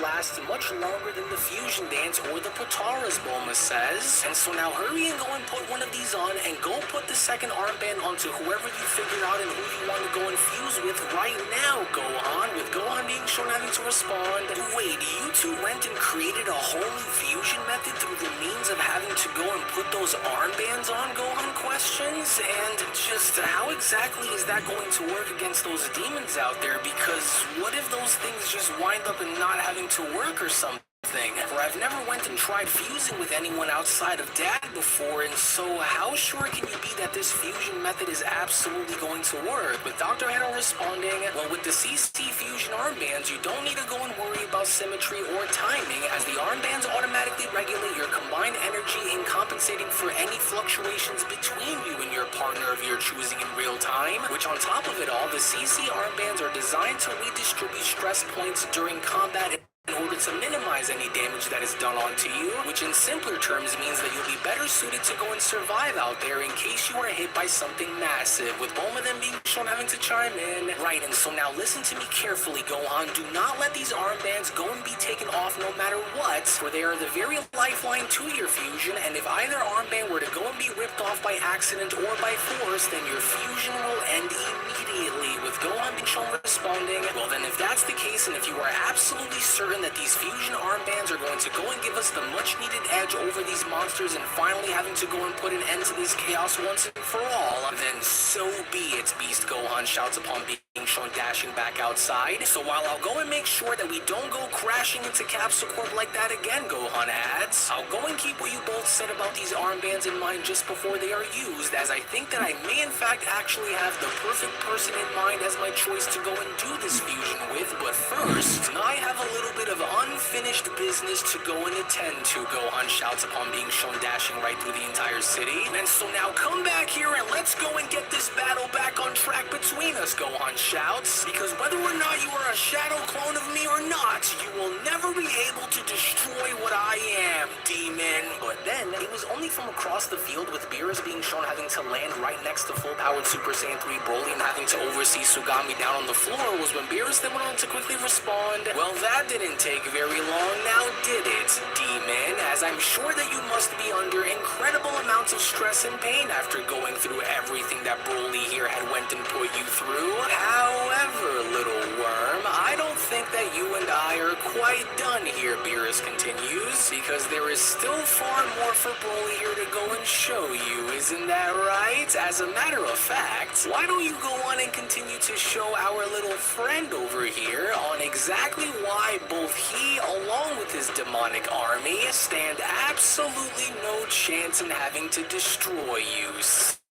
lasts much longer than the fusion dance or the Potara's, Bulma says. And so now hurry and go and put one of these on and go put the second armband onto whoever you figure out and who you want to go and fuse with right now, Gohan, with Gohan being shown having to respond. Wait, you two went and created a whole new fusion method through the means of having to go and put those armbands on, Gohan questions? And just how exactly is that going to work against those demons out there? Because what if those things just wind up and not having to work or something? For I've never went and tried fusing with anyone outside of Dad before, and so how sure can you be that this fusion method is absolutely going to work? With Dr. Hero responding, well, with the CC fusion armbands, you don't need to go and worry about symmetry or timing, as the armbands automatically regulate your combined energy in compensating for any fluctuations between you and your partner of your choosing in real time, which on top of it all, the CC armbands are designed to redistribute stress points during combat in order to minimize any damage that is done onto you, which in simpler terms means that you'll be better suited to go and survive out there in case you are hit by something massive, with Bulma then being shown having to chime in. Right, and so now listen to me carefully, Gohan. Do not let these armbands go and be taken off no matter what, for they are the very lifeline to your fusion, and if either armband were to go and be ripped off by accident or by force, then your fusion will end immediately, with Gohan being shown responding. Well then, if that's the case, and if you are absolutely certain that these fusion armbands are going to go and give us the much needed edge over these monsters and finally having to go and put an end to this chaos once and for all, then so be it, Beast Gohan shouts upon being shown dashing back outside. So while I'll go and make sure that we don't go crashing into Capsule Corp like that again, Gohan adds, I'll go and keep what you both said about these armbands in mind just before they are used, as I think that I may in fact actually have the perfect person in mind as my choice to go and do this fusion with. But first, I have a little bit of unfinished business to go and attend to, Gohan shouts upon being shown dashing right through the entire city. And so now come back here and let's go and get this battle back on track between us, Gohan shouts, because whether or not you are a shadow clone of me or not, you will never be able to destroy what I am, demon. But then, it was only from across the field, with Beerus being shown having to land right next to full-powered Super Saiyan 3 Broly and having to oversee Sugami down on the floor, was when Beerus then went on to quickly respond. Well, that didn't take very long now, did it, demon? As I'm sure that you must be under incredible amounts of stress and pain after going through everything that Broly here had went and put you through. However, little worm, I don't think that you and I are quite done here, Beerus continues, because there is still far more for Broly here to go and show you, isn't that right? As a matter of fact, why don't you go on and continue to show our little friend over here on exactly why both he, along with his demonic army, stand absolutely no chance in having to destroy you.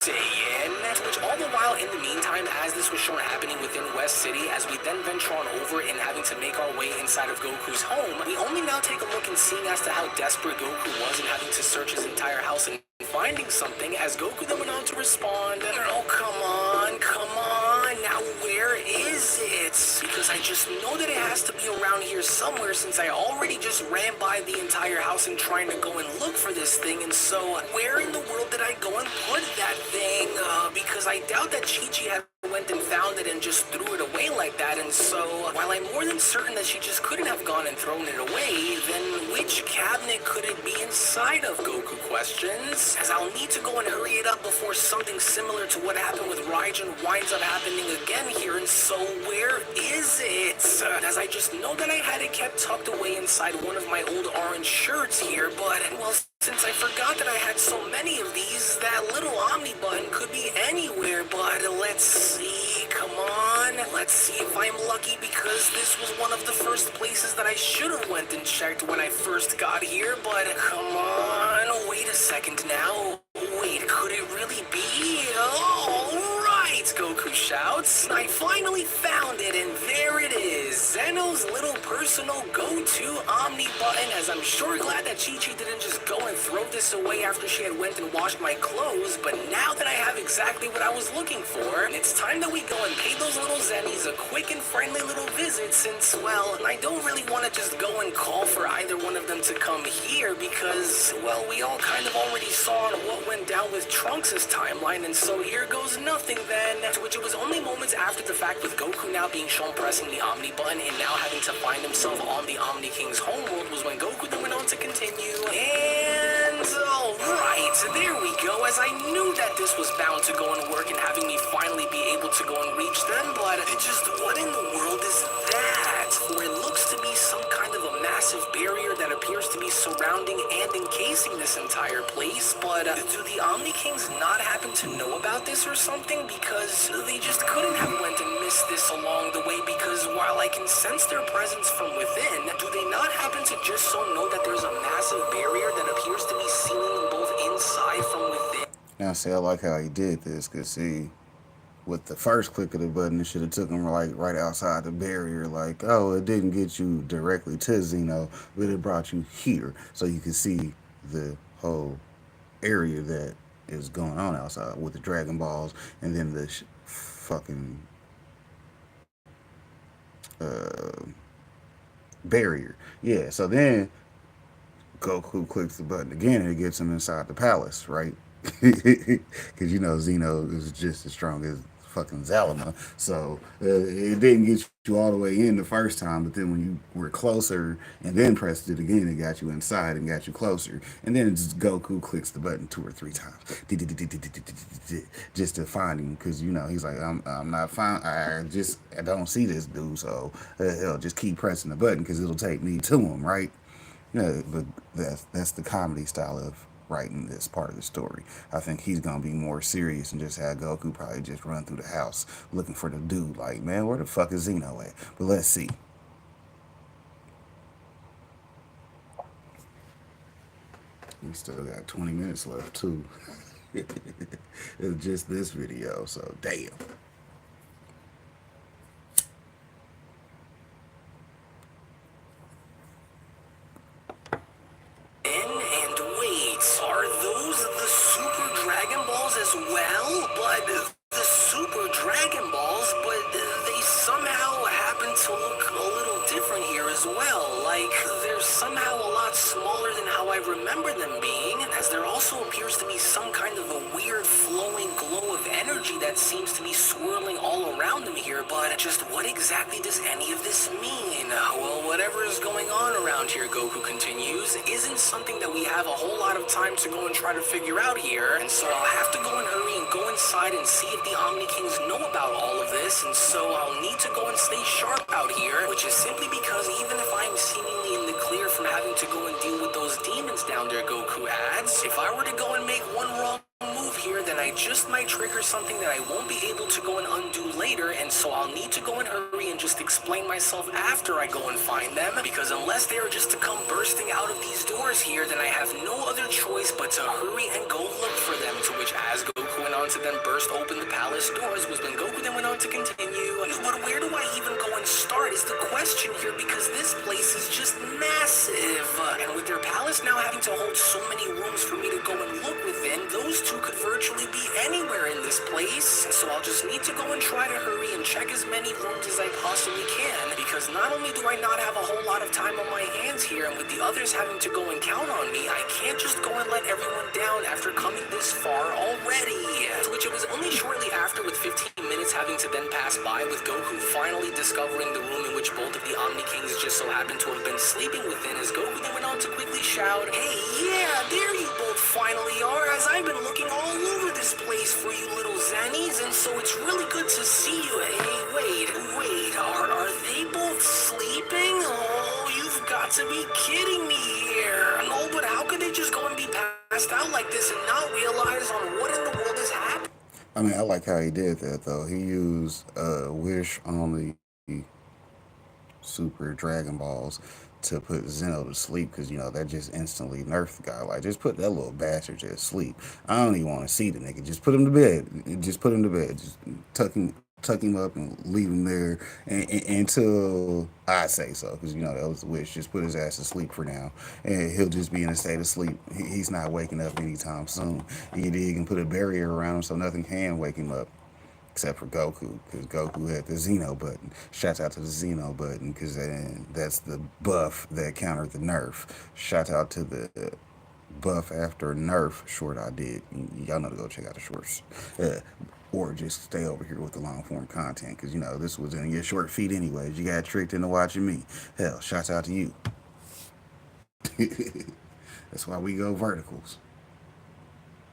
Saiyan, which all the while in the meantime, as this was shown happening within West City, as we then venture on over and having to make our way inside of Goku's home, we only now take a look and seeing as to how desperate Goku was in having to search his entire house and finding something, as Goku then went on to respond, oh, come on, now where is it? Because I just know that it has to be around here somewhere, since I already just ran by the entire house and trying to go and look for this thing, and so where in the world did I go and put that thing? Because I doubt that Chi-Chi had went and found it and just threw it away like that, and so while I'm more than certain that she just couldn't have gone and thrown it away, then which cabinet could it be inside of, Goku questions? As I'll need to go and hurry it up before something similar to what happened with Raijin winds up happening again here, and so where is it? As I just know that I had it kept tucked away inside one of my old orange shirts here, but well, since I forgot that I had so many of these, that little Omni button could be anywhere, but let's see, come on, let's see if I'm lucky, because this was one of the first places that I should have went and checked when I first got here, but come on, wait a second now, wait, could it really be? Oh, right, Goku shouts, I finally found it, and there it is, Zeno's little personal go-to Omni button, as I'm sure glad that Chi-Chi didn't just go and throw this away after she had went and washed my clothes, but now that I have exactly what I was looking for, it's time that we go and pay those little Zennies a quick and friendly little visit since, well, I don't really want to just go and call for either one of them to come here because, well, we all kind of already saw what went down with Trunks' timeline, and so here goes nothing then. To which it was only moments after the fact with Goku now being shown pressing the Omni button and now having to find himself on the Omni King's homeworld was when Goku then went on to continue. And alright, there we go, as I knew that this was bound to go and work and having me finally be able to go and reach them, but it just, what in the world is that? For it looks to be some kind of a massive barrier that appears to be surrounding and encasing this entire place, but do the Omni Kings not happen to know about this or something? Because they just couldn't have went and missed this along the way, because while I can sense their presence from within, do they not happen to just so know that there's a massive barrier that appears to be sealing them both inside from within? Now, see, I like how he did this, because, see, with the first click of the button, it should have took him, like, right outside the barrier, like, oh, it didn't get you directly to Zeno, but it brought you here, so you can see the whole area that is going on outside with the Dragon Balls, and then the fucking barrier. Yeah, so then Goku clicks the button again and it gets him inside the palace, right? Because you know Zeno is just as strong as fucking Zalama. So it didn't get you all the way in the first time, but then when you were closer and then pressed it again, it got you inside and got you closer. And then just Goku clicks the button 2 or 3 times just to find him, because you know he's like, I'm not fine. I don't see this dude, so hell, just keep pressing the button because it'll take me to him, right? Yeah, but that's the comedy style of writing this part of the story. I think he's gonna be more serious and just have Goku probably just run through the house looking for the dude. Like, man, where the fuck is Zeno at? But let's see. We still got 20 minutes left too. It's just this video, so damn. Remember them being, as there also appears to be some kind of a weird flowing glow of energy that seems to be swirling all around them here, but just what exactly does any of this mean? Well, whatever is going on around here, Goku continues, isn't something that we have a whole lot of time to go and try to figure out here, and so I'll have to go and hurry and go inside and see if the Omni Kings know about all of this, and so I'll need to go and stay sharp out here, which is simply because even if I'm seemingly in the clear from having to go and deal with those demons down there, Goku adds, if I were to go and make one wrong move here, then I just might trigger something that I won't be able to go and undo later, and so I'll need to go and hurry and just explain myself after I go and find them, because unless they are just to come bursting out of these doors here, then I have no other choice but to hurry and go look for them, to which as Goku went on to then burst open the palace doors was when Goku then went on to continue, but where do I even go and start is the question here, because this place is just massive, and with their palace now having to hold so many rooms for me to go and look within, those two could virtually be anywhere in this place, so I'll just need to go and try to hurry and check as many rooms as I possibly can, because not only do I not have a whole lot of time on my hands here, and with the others having to go and count on me, I can't just go and let everyone down after coming this far already, to which it was only shortly after, with 15 minutes having to then pass by, with Goku finally discovering the room in which both of the Omni Kings just so happened to have been sleeping within, as Goku then went on to quickly shout, "Hey, yeah, there you both finally are, as I've been looking all over this place for you little Zannies, and so it's really good to see you." Hey, wait, are they both sleeping? Oh, you've got to be kidding me here. No, but how could they just go and be passed out like this and not realize on what in the world is happening? I mean, I like how he did that, though. He used Wish on the Super Dragon Balls to put Zeno to sleep, because, you know, that just instantly nerfed the guy. Like, just put that little bastard to sleep. I don't even want to see the nigga. Just put him to bed. Just put him to bed. Just tuck him, tuck him up and leave him there until I say so, because you know that was the wish. Just put his ass to sleep for now, and he'll just be in a state of sleep. He's not waking up anytime soon. You can put a barrier around him so nothing can wake him up, except for Goku, because Goku had the Zeno button. Shouts out to the Zeno button, because that's the buff that countered the nerf. Shout out to the buff after nerf short I did. Y'all know to go check out the shorts. Or just stay over here with the long form content, because you know this was in your short feed anyways. You got tricked into watching me. Hell, shouts out to you. That's why we go verticals.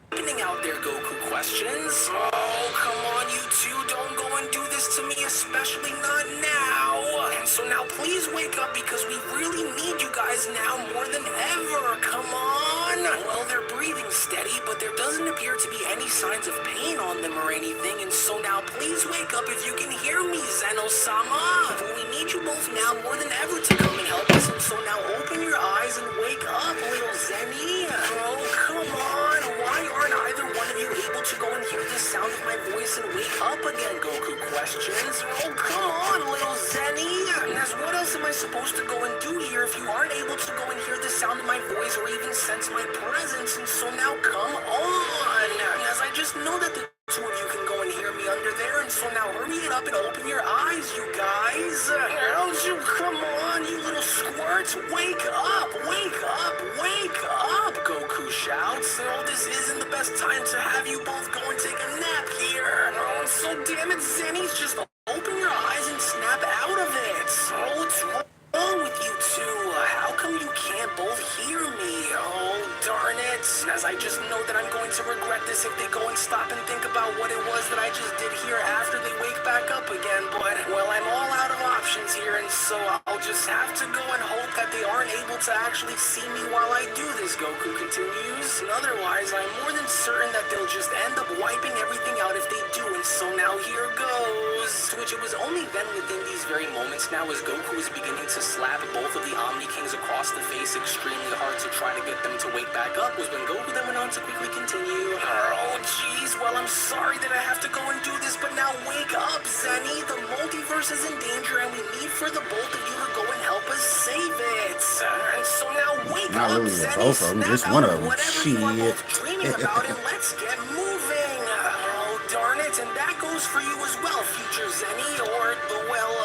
Getting out there, Goku questions. Oh, come on, you two. Don't go and do this to me, especially not now. And so now please wake up, because we really need you guys now more than ever. Come on. Well, they're breathing steady, but there doesn't appear to be any signs of pain on them or anything. And so now please wake up if you can hear me, Zeno-sama. We need you both now more than ever to come and help us. And so now open your eyes and wake up, little Zenny. Oh, come on. Why aren't either one of you able to go and hear the sound of my voice and wake up again, Goku questions? Oh, come on, little Zenny. And as what else am I supposed to go and do here if you aren't able to go and hear the sound of my voice or even sense my presence? And so now come on. And as I just know that the two of you can go and hear me under there, and so now hurry it up and open your eyes, you guys. Don't you come on, you little squirts. Wake up, wake up, wake up, Goku shouts. Oh, this isn't the best time to have you both go and take a nap here. Oh, so damn it, Zenny's, just open your eyes and snap out of it. Oh, what's wrong with you two? How come you can't both hear me? Oh, darn it. As I just know that I'm going to regret this if they go and stop and think about what it was that I just did here after they wake back up again. But, well, I'm all out of options here, and so I'll just have to go and hope that they aren't able to actually see me while I do this, Goku continues. And otherwise, I'm more than certain that they'll just end up wiping everything out if they do, and so now here goes. To which it was only then within these very moments now, as Goku was beginning to slap both of the Omni Kings across the face extremely hard to try to get them to wake back up, was when Goku then went on to quickly continue. Oh, jeez, well, I'm sorry that I have to go and do this, but now wake up, Zenny. The multiverse is in danger, and we need for the both of you to go and help us save it. And so now wake Not up, really Zenny. both of them, Snap just out one of of them. whatever you are both Shit. dreaming about, and let's get moving. Oh, darn it, and that goes for you as well, future Zenny, or, well,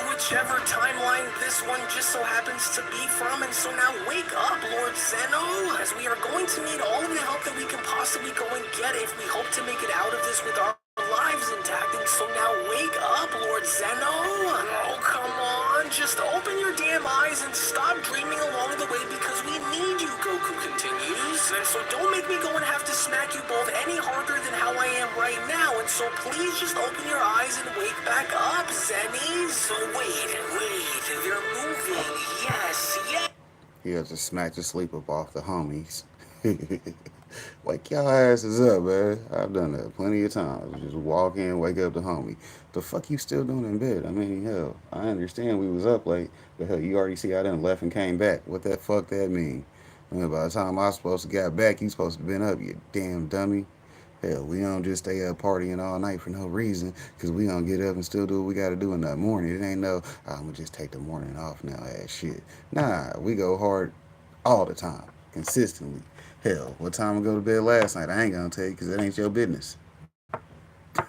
whichever timeline this one just so happens to be from. And so now wake up, Lord Zeno, as we are going to need all of the help that we can possibly go and get if we hope to make it out of this with our lives intact. And so now wake up, Lord Zeno. Oh, come on, just open your damn eyes and stop dreaming along the way, because we need you, Goku continues. And so don't make me go and have to smack you both any harder than how I am right now. And so please just open your eyes and wake back up, Zenny. So wait, they're moving. Yes. He had to smack the sleep up off the homies. Wake y'all asses up, man. I've done that plenty of times. Just walk in, wake up the homie. The fuck you still doing in bed? I mean, hell, I understand we was up late, but hell, you already see I done left and came back. What that fuck that mean? I mean, by the time I was supposed to get back, you supposed to been up, you damn dummy. Hell, we don't just stay up partying all night for no reason, because we gonna get up and still do what we gotta do in the morning. It ain't no, I'm gonna just take the morning off now, ass shit. Nah, we go hard all the time, consistently. Hell, what time I go to bed last night? I ain't gonna tell you, because that ain't your business.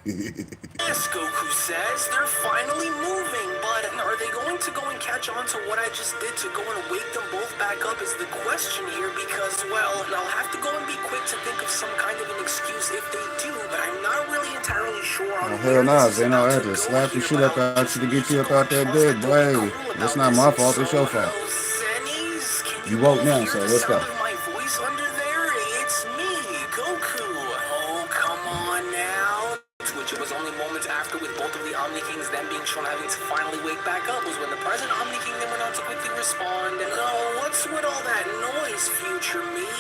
Yes, Goku says they're finally moving, but are they going to go and catch on to what I just did to go and wake them both back up is the question here, because, well, I'll have to go and be quick to think of some kind of an excuse if they do, but I'm not really entirely sure on Hell nah, Zeno, I had to slap the shit up out you to get you up out that bed, boy. That's not my fault, it's your fault. You woke now, so let's go. My voice under there, it's me, Goku. Oh, come on now. To which it was only moments after, with both of the Omni Kings then being shown having to finally wake back up, was when the present Omni King then went on to quickly respond. And oh, what's with all that noise, future me?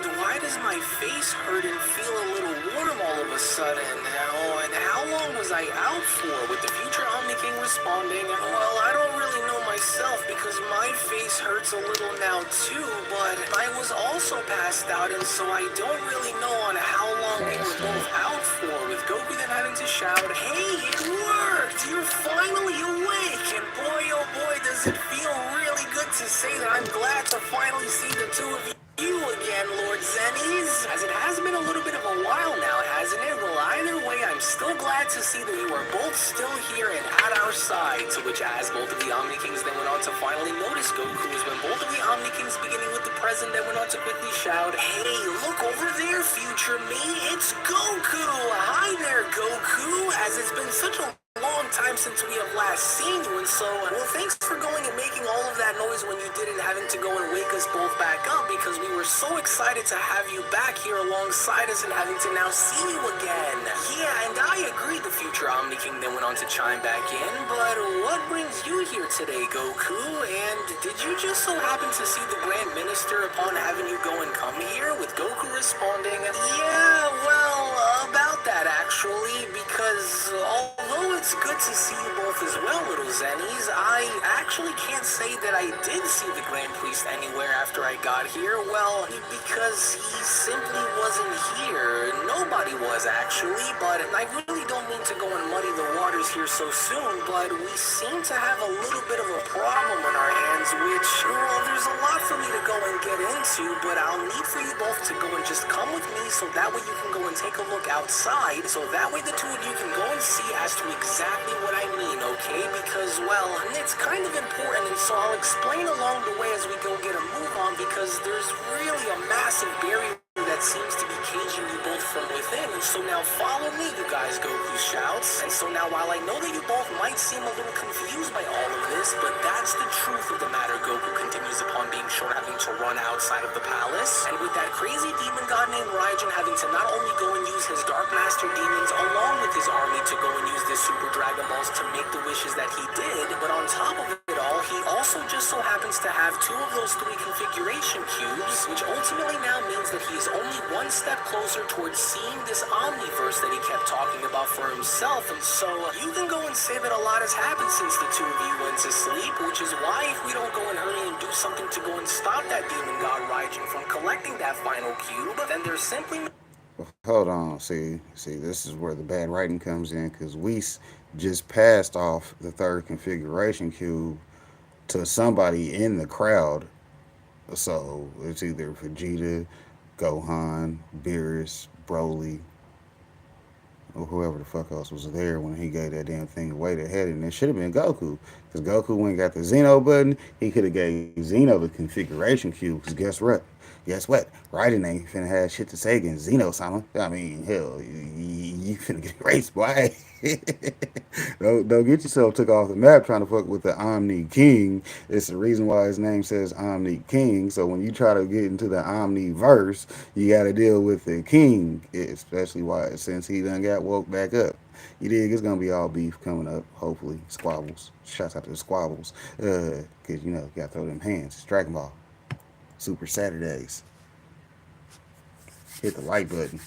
And why does my face hurt and feel a little warm all of a sudden? Oh, and how long was I out for? With the future Omni King responding, well, I don't really know myself, because my face hurts a little now too, but I was also passed out, and so I don't really know on how long we were both out for, with Goku then having to shout, "Hey, it worked! You're finally awake!" And boy, oh boy, does it feel really good to say that I'm glad to finally see the two of you again, Lord Zennies. As it has been a little bit of a while now, hasn't it? Well, either way, I'm still glad to see that you are both still here and at our side. To which, as both of the Omni Kings then went on to finally notice Goku, is when both of the Omni Kings, beginning with the present, then went on to quickly shout, "Hey, look over there, future me, it's Goku! Hi there, Goku! As it's been such a long time since we have last seen you, and so, well, thanks for going and making all of that noise when you did and having to go and wake us both back up, because we were so excited to have you back here alongside us and having to now see you again." Yeah, and I agree, the future Omni King then went on to chime back in, but what brings you here today, Goku? And did you just so happen to see the Grand Minister upon having you go and come here? With Goku responding, "Yeah, well, about that actually, because although it's good to see you both as well, little Zennies, I actually can't say that I did see the Grand Priest anywhere after I got here. Well, because he simply wasn't here. Nobody was actually, but I really don't mean to go and muddy the waters here so soon, but we seem to have a little bit of a problem on our hands, which, well, there's a lot for me to go and get into, but I'll need for you both to go and just come with me so that way you can go and take a look outside, so that way the two of you can go and see as to exactly what I mean, okay? Because, well, it's kind of important, and so I'll explain along the way as we go get a move on, because there's really a massive barrier that seems to be caging you both from within, and so now follow me, you guys, Goku shouts. And so now, while I know that you both might seem a little confused by all of this, but that's the truth of the matter, Goku continues upon being sure having to run outside of the palace, and with that crazy demon god named Raijin having to not only go and use his Dark Master demons along with his army to go and use the Super Dragon Balls to make the wishes that he did, but on top of it all, he also just so happens to have two of those three configuration cubes, which ultimately now means that he is only one step closer towards seeing this Omniverse that he kept talking about for himself. And so you can go and say that a lot has happened since the two of you went to sleep, which is why if we don't go and hurry and do something to go and stop that demon god Raijin from collecting that final cube, then there's simply Hold on, see, this is where the bad writing comes in, because we just passed off the third configuration cube to somebody in the crowd. So it's either Vegeta, Gohan, Beerus, Broly, or whoever the fuck else was there when he gave that damn thing away to head. And it should have been Goku, because Goku went and got the Zeno button. He could have gave Zeno the configuration cube, because guess what? Raiden ain't finna have shit to say against Zeno-sama. I mean, hell, you finna get erased, boy. don't get yourself took off the map trying to fuck with the Omni King. It's the reason why his name says Omni King. So when you try to get into the Omniverse, you got to deal with the King, especially since he done got woke back up. You dig? It's gonna be all beef coming up, hopefully. Squabbles. Shouts out to the squabbles. Cause you gotta throw them hands. It's Dragon Ball. Super Saturdays. Hit the like button.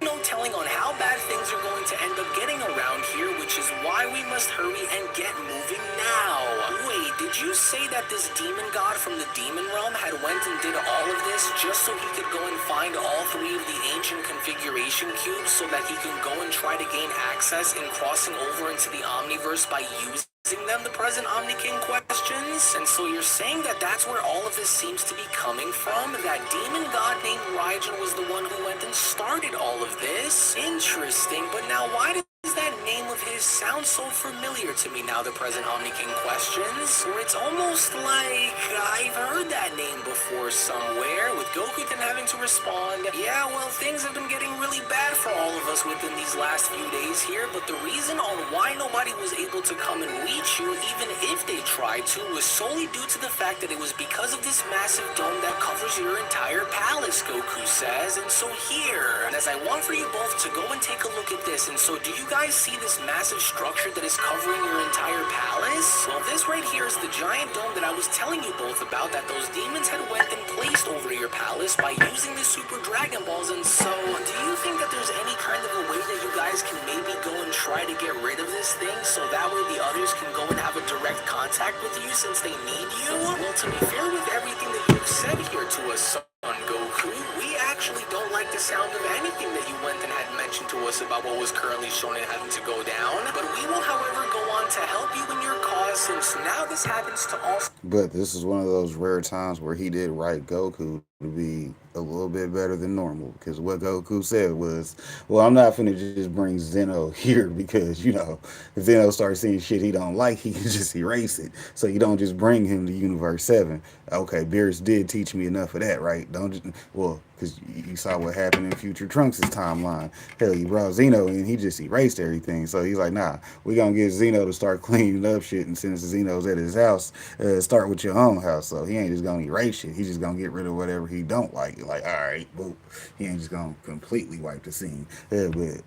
no telling on how bad things are going to end up getting around here, which is why we must hurry and get moving now. Wait, did you say that this demon god from the demon realm had went and did all of this just so he could go and find all three of the ancient configuration cubes so that he can go and try to gain access in crossing over into the Omniverse by using them, the present Omni King questions? And so you're saying that that's where all of this seems to be coming from? That demon god named Raijin was the one who went and started all of this? Interesting, but now why does that name of his sound so familiar to me now, the present Omni King questions? Where it's almost like I've heard that name before somewhere, with Goku then having to respond, yeah, well, things have been getting really bad for all of us within these last few days here, but the reason on why nobody was able to come and reach you, even if they tried to, was solely due to the fact that it was because of this massive dome that covers your entire palace, Goku says. And so here, and as I want for you both to go and take a look at this, and so do you guys see this massive structure that is covering your entire palace? Well, this right here is the giant dome that I was telling you both about, that those demons had went and placed over your palace by using the Super Dragon Balls. And so, do you think that there's any kind of a way that you guys guys can maybe go and try to get rid of this thing so that way the others can go and have a direct contact with you since they need you? Well, to be fair with everything that you've said here to us, son Goku, we actually don't like the sound of anything that you went and had mentioned to us about what was currently shown and having to go down. But we will, however, go on to help you in your cause since now this happens to all. But this is one of those rare times where he did write Goku to be a little bit better than normal. Because what Goku said was, well, I'm not finna just bring Zeno here because, if Zeno starts seeing shit he don't like, he can just erase it. So you don't just bring him to Universe 7. Okay, Beerus did teach me enough of that, right? Don't just, well, because you saw what happened in Future Trunks' timeline. Hell, you brought Zeno in, he just erased everything. So he's like, nah, we gonna get Zeno to start cleaning up shit, and since Zeno's at his house, start with your own house. So he ain't just gonna erase shit, he's just gonna get rid of whatever he don't like. Like, all right, boop. He ain't just gonna completely wipe the scene. But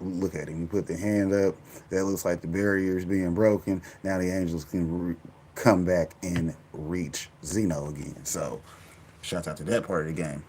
look at him, he put the hand up, that looks like the barrier's being broken. Now the angels can come back and reach Zeno again. So shout out to that part of the game.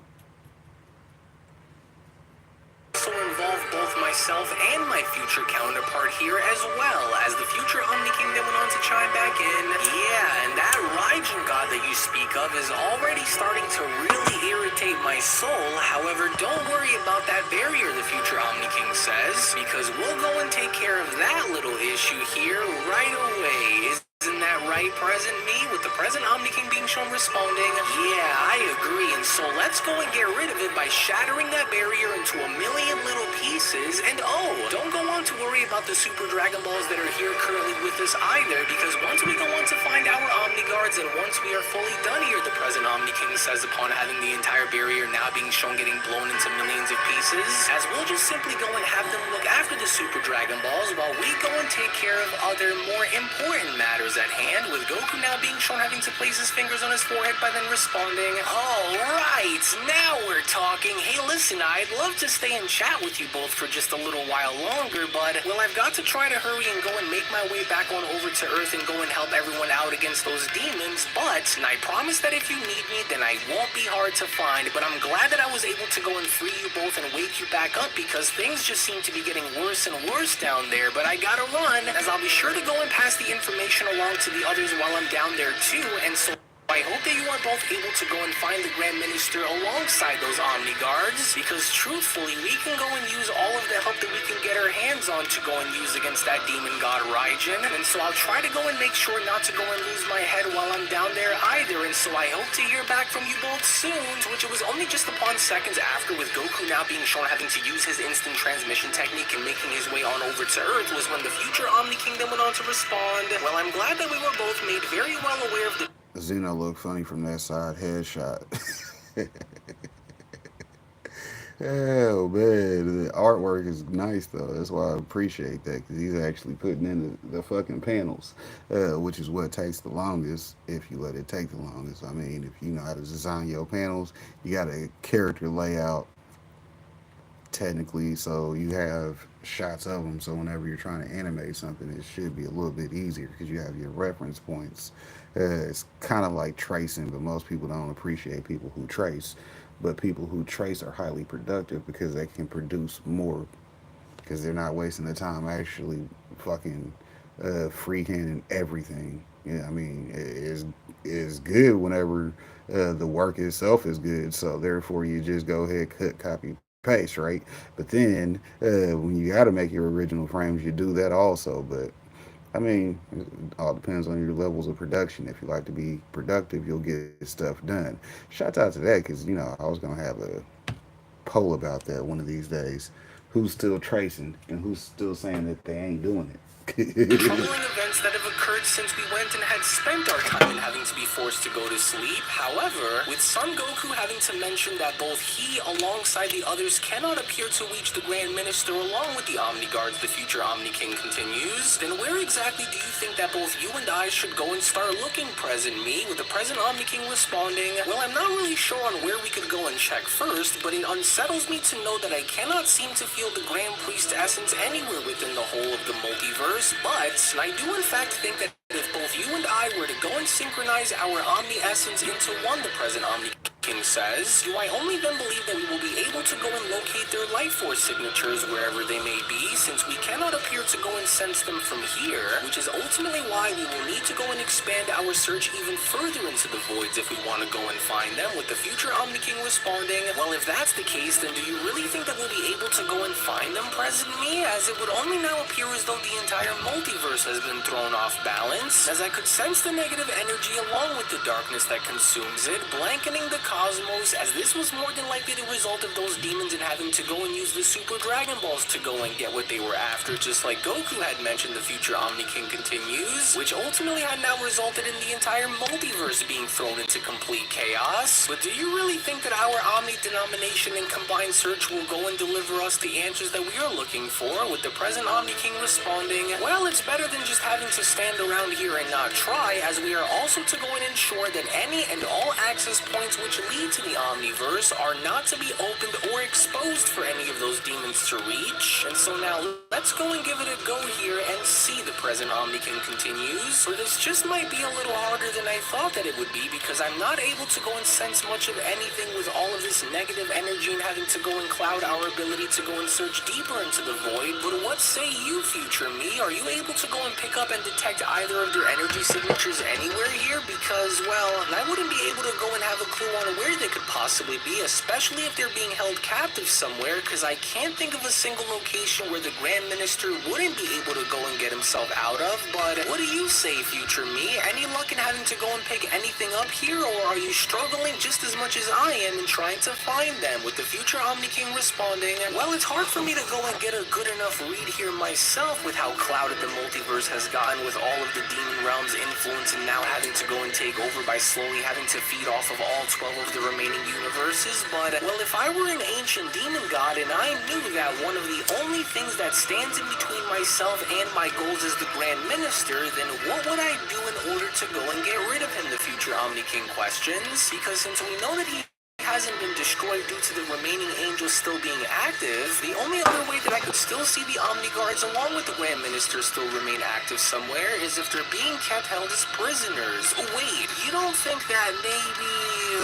Also involve both myself and my future counterpart here, as well as the future Omni Kingdom went on to chime back in. Yeah, and that Raijin god that you speak of is already starting to really irritate my soul. However, don't worry about that barrier, the future Omni King says, because we'll go and take care of that little issue here right away. Isn't that right, present me? With the present Omni King being shown responding, yeah, I agree, and so let's go and get rid of it by shattering that barrier into a million little pieces. And oh, don't go on to worry about the Super Dragon Balls that are here currently with us either, because once we go on to find our Omni Guards, and once we are fully done here, the present Omni King says, upon having the entire barrier now being shown getting blown into millions of pieces, as we'll just simply go and have them look after the Super Dragon Balls while we go and take care of other more important matters at hand, with Goku now being shown having to place his fingers on his forehead by then responding, alright, now we're talking. Hey listen, I'd love to stay and chat with you both for just a little while longer, but, well, I've got to try to hurry and go and make my way back on over to Earth and go and help everyone out against those demons, and I promise that if you need me, then I won't be hard to find. But I'm glad that I was able to go and free you both and wake you back up, because things just seem to be getting worse and worse down there. But I gotta run, as I'll be sure to go and pass the information along to the others while I'm down there too, and so I hope that you are both able to go and find the Grand Minister alongside those Omni Guards, because truthfully, we can go and use all of the help that we can get our hands on to go and use against that demon god Raijin, and so I'll try to go and make sure not to go and lose my head while I'm down there either, and so I hope to hear back from you both soon, to which it was only just upon seconds after, with Goku now being shown having to use his instant transmission technique and making his way on over to Earth, was when the future Omni Kingdom went on to respond. Well, I'm glad that we were both made very well aware of the Zeno looked funny from that side headshot. Hell, man, the artwork is nice though. That's why I appreciate that, because he's actually putting in the fucking panels, which is what takes the longest, if you let it take the longest. I mean, if you know how to design your panels, you got a character layout technically, so you have shots of them, so whenever you're trying to animate something, it should be a little bit easier because you have your reference points. It's kind of like tracing, but most people don't appreciate people who trace. But people who trace are highly productive because they can produce more, because they're not wasting the time actually fucking freehanding everything. Yeah, I mean, it's good whenever the work itself is good, so therefore you just go ahead, cut, copy, paste, right? But then when you got to make your original frames, you do that also. But I mean, it all depends on your levels of production. If you like to be productive, you'll get stuff done. Shout out to that, because I was gonna have a poll about that one of these days. Who's still tracing and who's still saying that they ain't doing it? troubling events that have occurred since we went and had spent our time in having to be forced to go to sleep. However, with Son Goku having to mention that both he, alongside the others, cannot appear to reach the Grand Minister along with the Omni Guards, the future Omni King continues, then where exactly do you think that both you and I should go and start looking, present me? With the present Omni King responding, well, I'm not really sure on where we could go and check first, but it unsettles me to know that I cannot seem to feel the Grand Priest essence anywhere within the whole of the multiverse. But I do in fact think that if both you and I were to go and synchronize our Omni Essence into one, the present Omni King says, do I only then believe that we will be able to go and locate their life force signatures wherever they may be, since we cannot appear to go and sense them from here, which is ultimately why we will need to go and expand our search even further into the voids if we want to go and find them, with the future Omni King responding, well, if that's the case, then do you really think that we'll be able to go and find them, President Me? As it would only now appear as though the entire multiverse has been thrown off balance, as I could sense the negative energy along with the darkness that consumes it, blanketing the cosmos, as this was more than likely the result of those demons and having to go and use the Super Dragon Balls to go and get what they were after, just like Goku had mentioned. The future Omni King continues, which ultimately had now resulted in the entire multiverse being thrown into complete chaos. But do you really think that our Omni denomination and combined search will go and deliver us the answers that we are looking for, with the present Omni King responding, well, it's better than just having to stand around here and not try, as we are also to go and ensure that any and all access points which lead to the Omniverse are not to be opened or exposed for any of those demons to reach. And so now, let's go and give it a go here and see, the present Omni King continues. For this just might be a little harder than I thought that it would be, because I'm not able to go and sense much of anything with all of this negative energy and having to go and cloud our ability to go and search deeper into the void. But what say you, future me? Are you able to go and pick up and detect either of their energy signatures anywhere here? Because, well, I wouldn't be able to go and have a clue on where they could possibly be, especially if they're being held captive somewhere, because I can't think of a single location where the Grand Minister wouldn't be able to go and get himself out of. But what do you say, future me? Any luck in having to go and pick anything up here, or are you struggling just as much as I am in trying to find them? With the future Omni King responding, well, it's hard for me to go and get a good enough read here myself with how clouded the multiverse has gotten with all of the demon realm's influence, and now having to go and take over by slowly having to feed off of all 12 of the remaining universes. But, well, if I were an ancient demon god and I knew that one of the only things that stands in between myself and my goals is the Grand Minister, then what would I do in order to go and get rid of him? The future Omni King questions, because since we know that he hasn't been destroyed due to the remaining angels still being active, the only other way that I could still see the Omni Guards along with the Grand Minister still remain active somewhere is if they're being kept held as prisoners. Oh, wait, you don't think that maybe...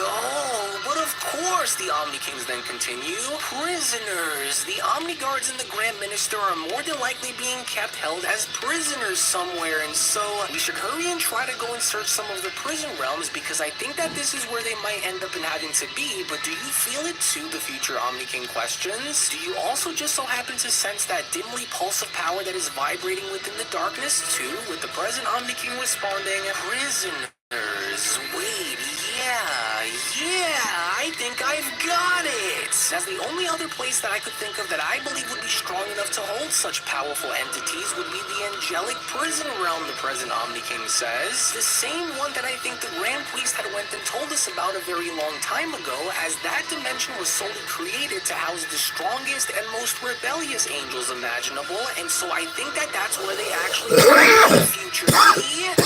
Oh, but of course, the Omni Kings then continue. Prisoners. The Omni Guards and the Grand Minister are more than likely being kept held as prisoners somewhere, and so we should hurry and try to go and search some of the prison realms, because I think that this is where they might end up in having to be. But do you feel it too, the future Omni King questions? Do you also just so happen to sense that dimly pulse of power that is vibrating within the darkness too, with the present Omni King responding, prisoners, wait, yeah, I think I've got it! As the only other place that I could think of that I believe would be strong enough to hold such powerful entities would be the angelic prison realm, the present Omni King says. The same one that I think the Grand Priest had went and told us about a very long time ago, as that dimension was solely created to house the strongest and most rebellious angels imaginable, and so I think that that's where they actually are in the future.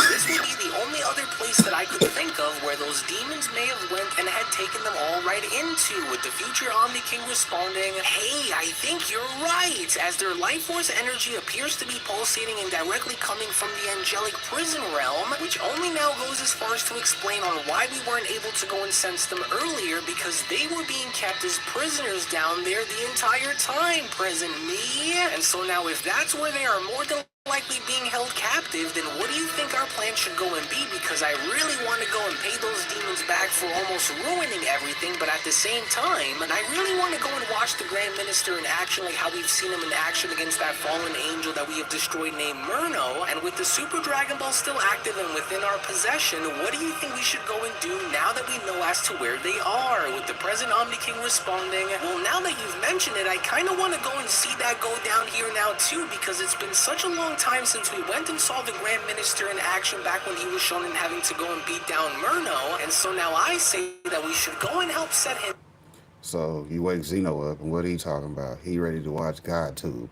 This would be the only other place that I could think of where those demons may have went and had taken them all right into, with the future Omni King responding, hey, I think you're right, as their life force energy appears to be pulsating and directly coming from the angelic prison realm, which only now goes as far as to explain on why we weren't able to go and sense them earlier, because they were being kept as prisoners down there the entire time, present me. And so now if that's where they are more than likely being held captive, then what do you think our plan should go and be? Because I really want to go and pay those demons back for almost ruining everything, but at the same time, and I really want to go and watch the Grand Minister in action, like how we've seen him in action against that fallen angel that we have destroyed named Murno, and with the Super Dragon Ball still active and within our possession, what do you think we should go and do now that we know as to where they are? With the present Omni King responding, well, now that you've mentioned it, I kind of want to go and see that go down here now too, because it's been such a long time since we went and saw the Grand Minister in action back when he was shown in having to go and beat down Murno, and so now I say that we should go and help set him. So you wake Zeno up, and what are he talking about? He ready to watch GodTube.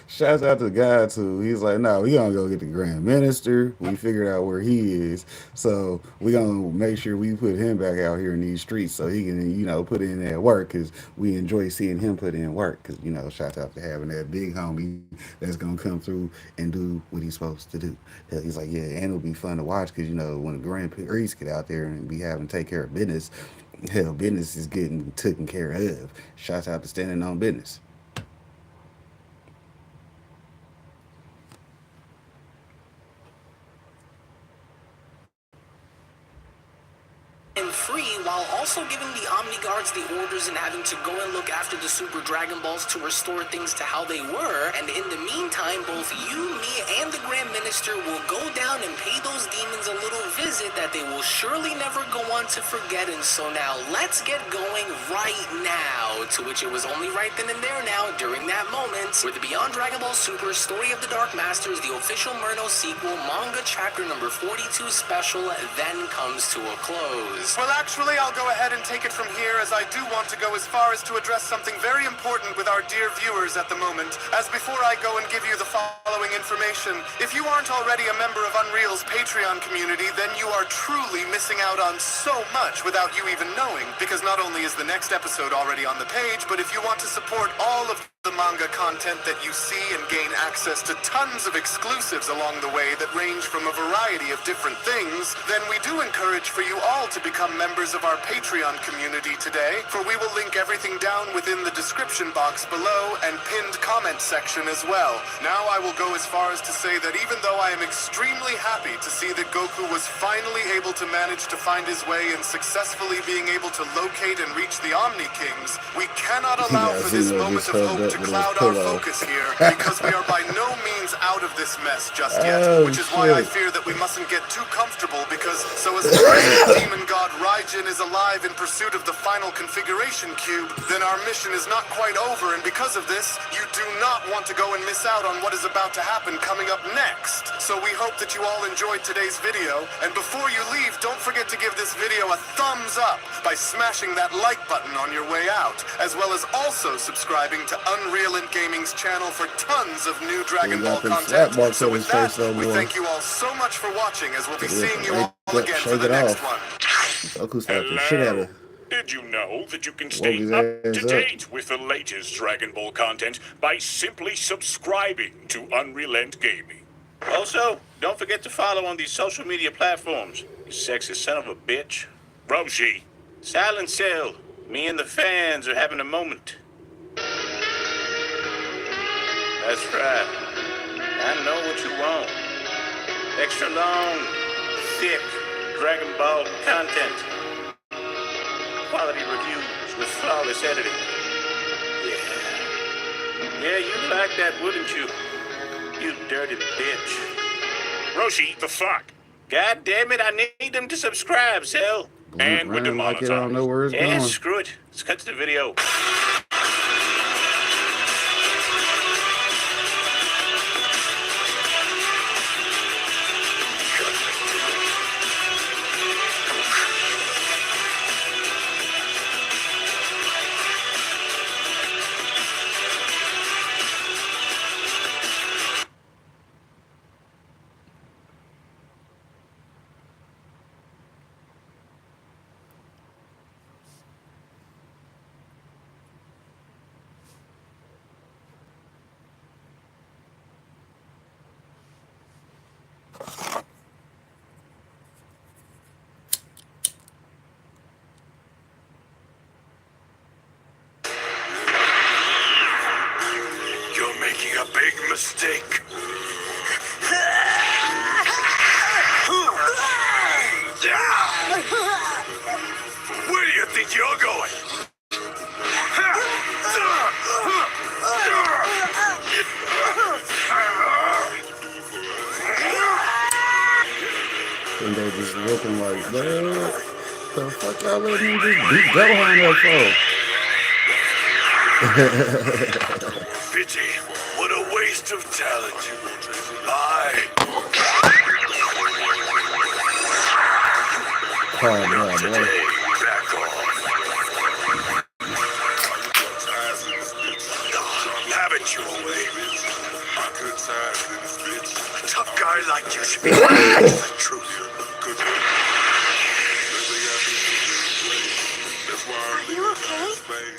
Shouts out to God too. He's like, no, we gonna go get the Grand Minister. We figured out where he is, so we gonna make sure we put him back out here in these streets so he can, put in that work. Cause we enjoy seeing him put in work. Cause shout out to having that big homie that's gonna come through and do what he's supposed to do. He's like, yeah, and it'll be fun to watch. Cause when the Grand Priest get out there and be having to take care of business, Hell, business is getting taken care of. Shouts out to standing on business. And free, while also giving the Omni Guards the orders and having to go and look after the Super Dragon Balls to restore things to how they were. And in the meantime, both you, me, and the Grand Minister will go down and pay those demons a little visit that they will surely never go on to forget. And so now, let's get going right now. To which it was only right then and there now, during that moment, where the Beyond Dragon Ball Super Story of the Dark Masters, the official Murno sequel, manga chapter number 42 special, then comes to a close. Well, actually, I'll go ahead and take it from here, as I do want to go as far as to address something very important with our dear viewers at the moment. As before I go and give you the following information, if you aren't already a member of Unreal's Patreon community, then you are truly missing out on so much without you even knowing, because not only is the next episode already on the page, but if you want to support all of the manga content that you see and gain access to tons of exclusives along the way that range from a variety of different things, then we do encourage for you all to become members of our Patreon community today, for we will link everything down within the description box below and pinned comment section as well. Now I will go as far as to say that even though I am extremely happy to see that Goku was finally able to manage to find his way and successfully being able to locate and reach the Omni Kings, we cannot allow for this Zeno moment just of hugged hope up to with his cloud our pillow. focus here, because we are by no means out of this mess just yet, Oh, which is why I shit. fear that we mustn't get too comfortable, because so as long as Demon God Raijin is alive in pursuit of the final configuration cube, then our mission is not quite over, and because of this, you do not want to go and miss out on what is about to happen coming up next. So we hope that you all enjoyed today's video, and before you leave, don't forget to give this video a thumbs up by smashing that like button on your way out, as well as also subscribing to Unreal and Gaming's channel for tons of new Dragon We Ball got them content. slap marks So on with his that, face, though, we boy. thank you all so much for watching, as we'll be Yeah, seeing you shake all again for shake the it next off. one. Goku slapped the shit out Hello. of Did you know that you can Woke stay his up ass to up. date with the latest Dragon Ball content by simply subscribing to Unreal and Gaming? Also, don't forget to follow on these social media platforms, you sexy son of a bitch. Roshi, Silent Cell, me and the fans are having a moment. That's right. I know what you want. Extra long, thick Dragon Ball content. Quality reviews with flawless editing. Yeah, you'd like that, wouldn't you? You dirty bitch. Roshi, the fuck? God damn it, I need them to subscribe, Cell. And we're Running like it don't know where it's Yeah, going. screw it. Let's cut to the video. You're making a big mistake. Where do you think you're going? And they just looking like, man, the fuck y'all letting him just beat Gohan up for? Pity. What a waste of talent. Oh, yeah, boy. Back off. Have it your way. A tough guy like you should be glad of the truth. Are you okay?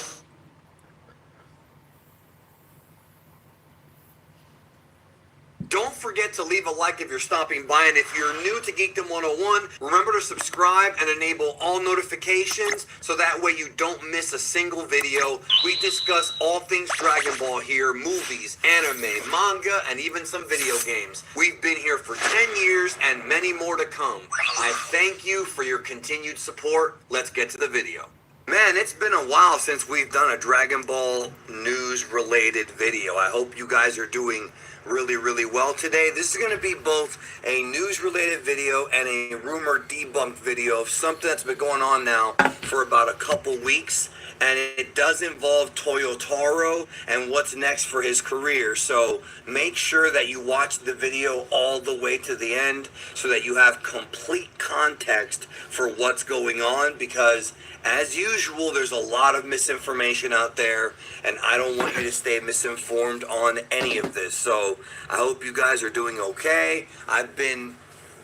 Don't forget to leave a like if you're stopping by, and if you're new to Geekdom 101, remember to subscribe and enable all notifications so that way you don't miss a single video. We discuss all things Dragon Ball here, movies, anime, manga, and even some video games. We've been here for 10 years and many more to come. I thank you for your continued support. Let's get to the video. Man, it's been a while since we've done a Dragon Ball news related video. I hope you guys are doing really well today. This is going to be both a news related video and a rumor debunked video of something that's been going on now for about a couple weeks, and it does involve Toyotaro and what's next for his career. So make sure that you watch the video all the way to the end so that you have complete context for what's going on, because as usual, there's a lot of misinformation out there, and I don't want you to stay misinformed on any of this. So I hope you guys are doing okay. I've been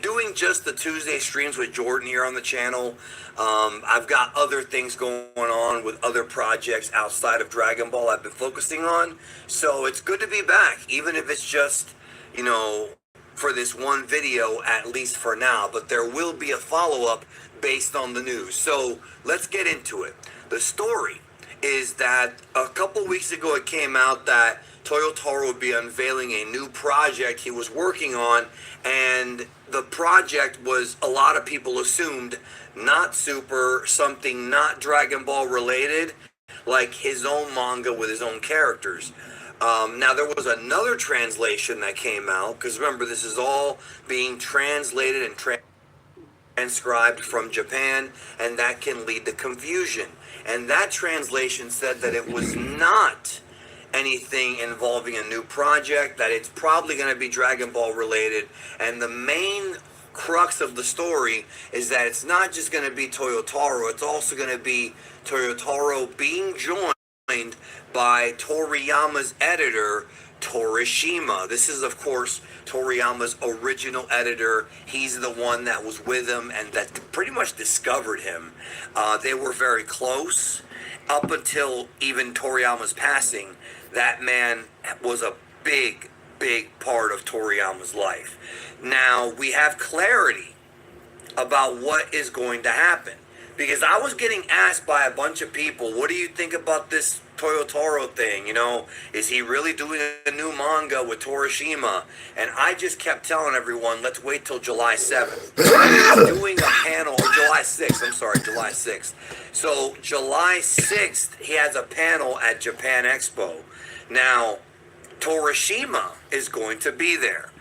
doing just the Tuesday streams with Jordan here on the channel. I've got other things going on with other projects outside of Dragon Ball I've been focusing on. So it's good to be back, even if it's just, you know, for this one video, at least for now. But there will be a follow-up based on the news. So let's get into it. The story is that a couple weeks ago it came out that Toyotaro would be unveiling a new project he was working on, and the project was, a lot of people assumed, not Super, something not Dragon Ball related, like his own manga with his own characters. Now there was another translation that came out, because remember, this is all being translated and transcribed from Japan, and that can lead to confusion. And that translation said that it was not anything involving a new project, that it's probably going to be Dragon Ball related, and the main crux of the story is that it's not just going to be Toyotaro, it's also going to be Toyotaro being joined by Toriyama's editor, Torishima. This is, of course, Toriyama's original editor. He's the one that was with him and that pretty much discovered him. They were very close up until even Toriyama's passing. That man was a big part of Toriyama's life. Now, we have clarity about what is going to happen, because I was getting asked by a bunch of people, what do you think about this Toyotaro thing? You know, is he really doing a new manga with Torishima? And I just kept telling everyone, let's wait till July 7th. He's doing a panel, or July 6th, I'm sorry, July 6th. So July 6th, he has a panel at Japan Expo. Now, Torishima is going to be there.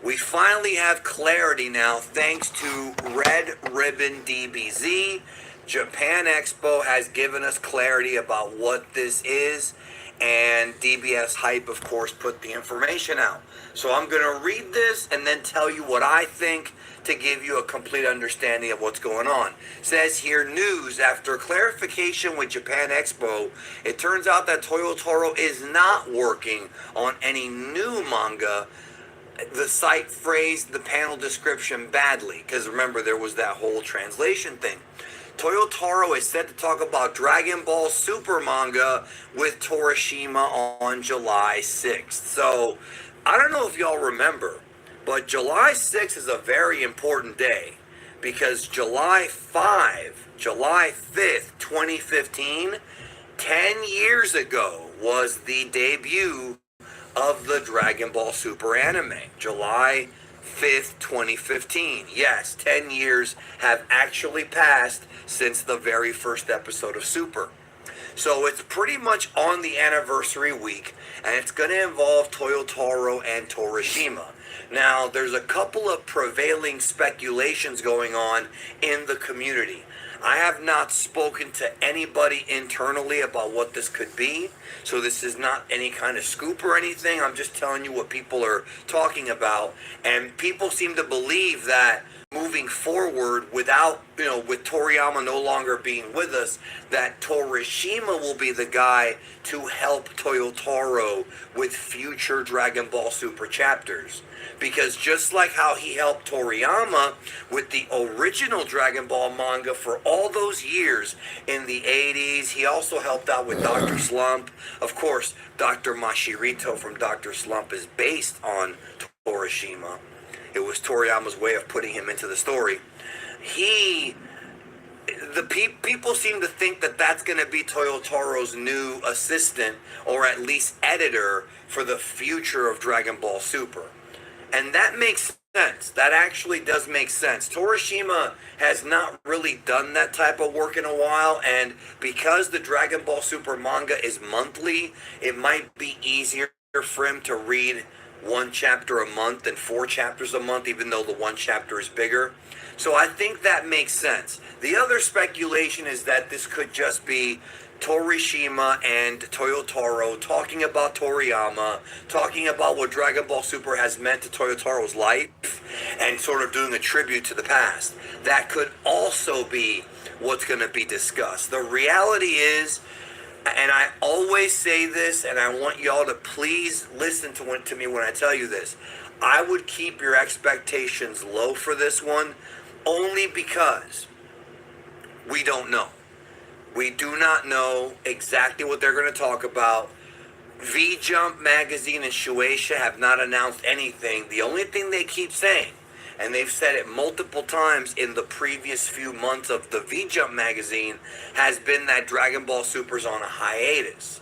We finally have clarity now, thanks to Red Ribbon DBZ. Japan Expo has given us clarity about what this is, and DBS Hype, of course, put the information out. So I'm going to read this and then tell you what I think to give you a complete understanding of what's going on. It says here, news: after clarification with Japan Expo, it turns out that Toyotaro is not working on any new manga. The site phrased the panel description badly, because remember, there was that whole translation thing. Toyotaro is set to talk about Dragon Ball Super manga with Torishima on July 6th. So, I don't know if y'all remember, but July 6th is a very important day, because July 5th, 2015, 10 years ago, was the debut of the Dragon Ball Super anime. July 5th, 2015. Yes, 10 years have actually passed since the very first episode of Super. So it's pretty much on the anniversary week, and it's going to involve Toyotaro and Torishima. Now, there's a couple of prevailing speculations going on in the community. I have not spoken to anybody internally about what this could be, so this is not any kind of scoop or anything. I'm just telling you what people are talking about, and people seem to believe that moving forward, without, with Toriyama no longer being with us, that Torishima will be the guy to help Toyotaro with future Dragon Ball Super chapters. Because just like how he helped Toriyama with the original Dragon Ball manga for all those years in the 80s, he also helped out with Dr. Slump. Of course, Dr. Mashirito from Dr. Slump is based on Torishima. It was Toriyama's way of putting him into the story. People seem to think that that's going to be Toyotaro's new assistant, or at least editor, for the future of Dragon Ball Super. And that makes sense. That actually does make sense. Torishima has not really done that type of work in a while, and because the Dragon Ball Super manga is monthly, it might be easier for him to read one chapter a month than 4 chapters a month, even though the one chapter is bigger. So I think that makes sense. The other speculation is that this could just be Torishima and Toyotaro talking about Toriyama, talking about what Dragon Ball Super has meant to Toyotaro's life, and sort of doing a tribute to the past. That could also be what's going to be discussed. The reality is, and I always say this, and I want y'all to please listen to me when I tell you this, I would keep your expectations low for this one, only because we don't know. We do not know exactly what they're going to talk about. V-Jump magazine and Shueisha have not announced anything. The only thing they keep saying, and they've said it multiple times in the previous few months of the V-Jump magazine, has been that Dragon Ball Super's on a hiatus.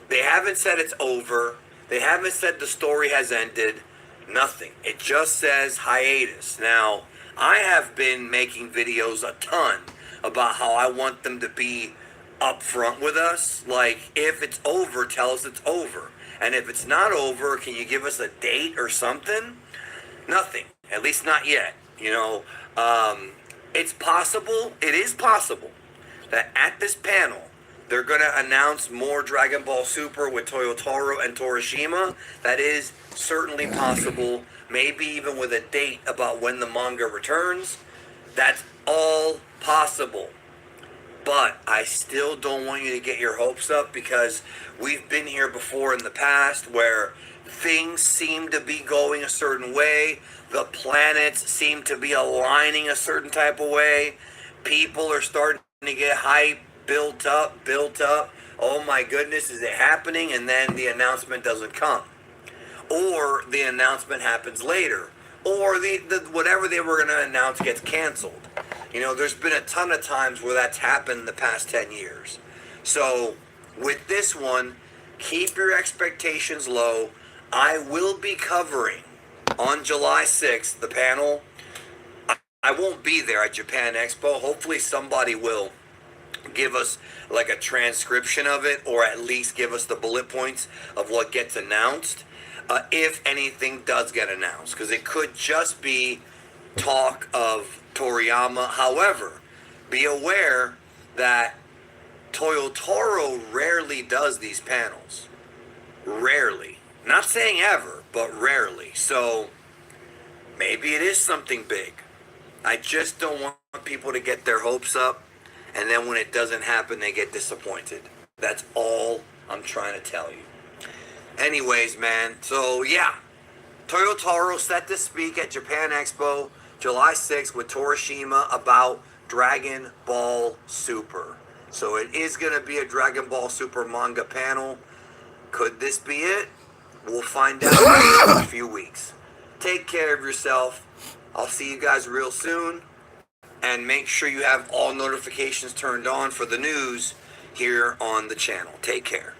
They haven't said it's over. They haven't said the story has ended. Nothing. It just says hiatus. Now, I have been making videos a ton about how I want them to be upfront with us. Like, if it's over, tell us it's over. And if it's not over, can you give us a date or something? Nothing. At least not yet. You know, it's possible, it is possible, that at this panel, they're going to announce more Dragon Ball Super with Toyotaro and Torishima. That is certainly possible. Maybe even with a date about when the manga returns. That's all possible. But I still don't want you to get your hopes up, because we've been here before in the past where things seem to be going a certain way. The planets seem to be aligning a certain type of way. People are starting to get hype, built up. Oh my goodness, is it happening? And then the announcement doesn't come. Or the announcement happens later. Or the whatever they were going to announce gets canceled. You know, there's been a ton of times where that's happened in the past 10 years. So, with this one, keep your expectations low. I will be covering on July 6th the panel. I won't be there at Japan Expo. Hopefully somebody will give us like a transcription of it, or at least give us the bullet points of what gets announced, if anything does get announced, because it could just be talk of Toriyama. However, be aware that Toyotaro rarely does these panels. Rarely. Not saying ever, but rarely. So maybe it is something big. I just don't want people to get their hopes up, and then when it doesn't happen, they get disappointed. That's all I'm trying to tell you. Anyways, man, so yeah, Toyotaro set to speak at Japan Expo July 6th with Torishima about Dragon Ball Super. So it is going to be a Dragon Ball Super manga panel. Could this be it? We'll find out in a few weeks. Take care of yourself. I'll see you guys real soon. And make sure you have all notifications turned on for the news here on the channel. Take care.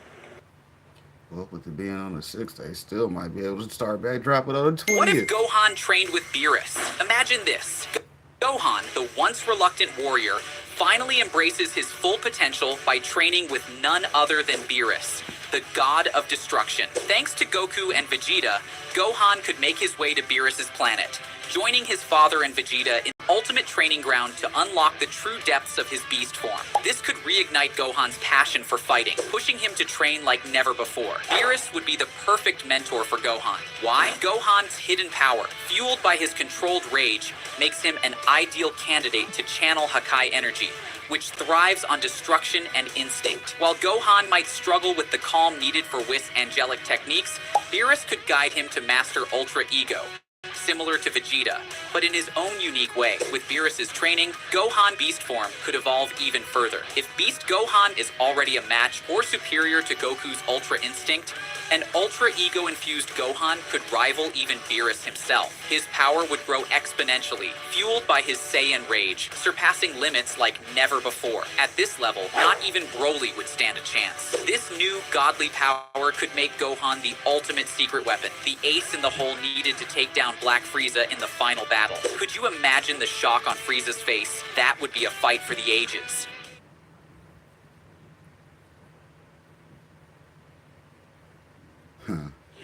Well, with it being on the 6th, they still might be able to start back dropping on the 20th. What if Gohan trained with Beerus? Imagine this. Gohan, the once reluctant warrior, finally embraces his full potential by training with none other than Beerus, the god of destruction. Thanks to Goku and Vegeta, Gohan could make his way to Beerus' planet, joining his father and Vegeta in the ultimate training ground to unlock the true depths of his beast form. This could reignite Gohan's passion for fighting, pushing him to train like never before. Beerus would be the perfect mentor for Gohan. Why? Gohan's hidden power, fueled by his controlled rage, makes him an ideal candidate to channel Hakai energy, which thrives on destruction and instinct. While Gohan might struggle with the calm needed for Whis angelic techniques, Beerus could guide him to master Ultra Ego, similar to Vegeta, but in his own unique way. With Beerus's training, Gohan Beast form could evolve even further. If Beast Gohan is already a match or superior to Goku's Ultra Instinct, an Ultra Ego-infused Gohan could rival even Beerus himself. His power would grow exponentially, fueled by his Saiyan rage, surpassing limits like never before. At this level, not even Broly would stand a chance. This new godly power could make Gohan the ultimate secret weapon, the ace in the hole needed to take down Black Frieza in the final battle. Could you imagine the shock on Frieza's face? That would be a fight for the ages.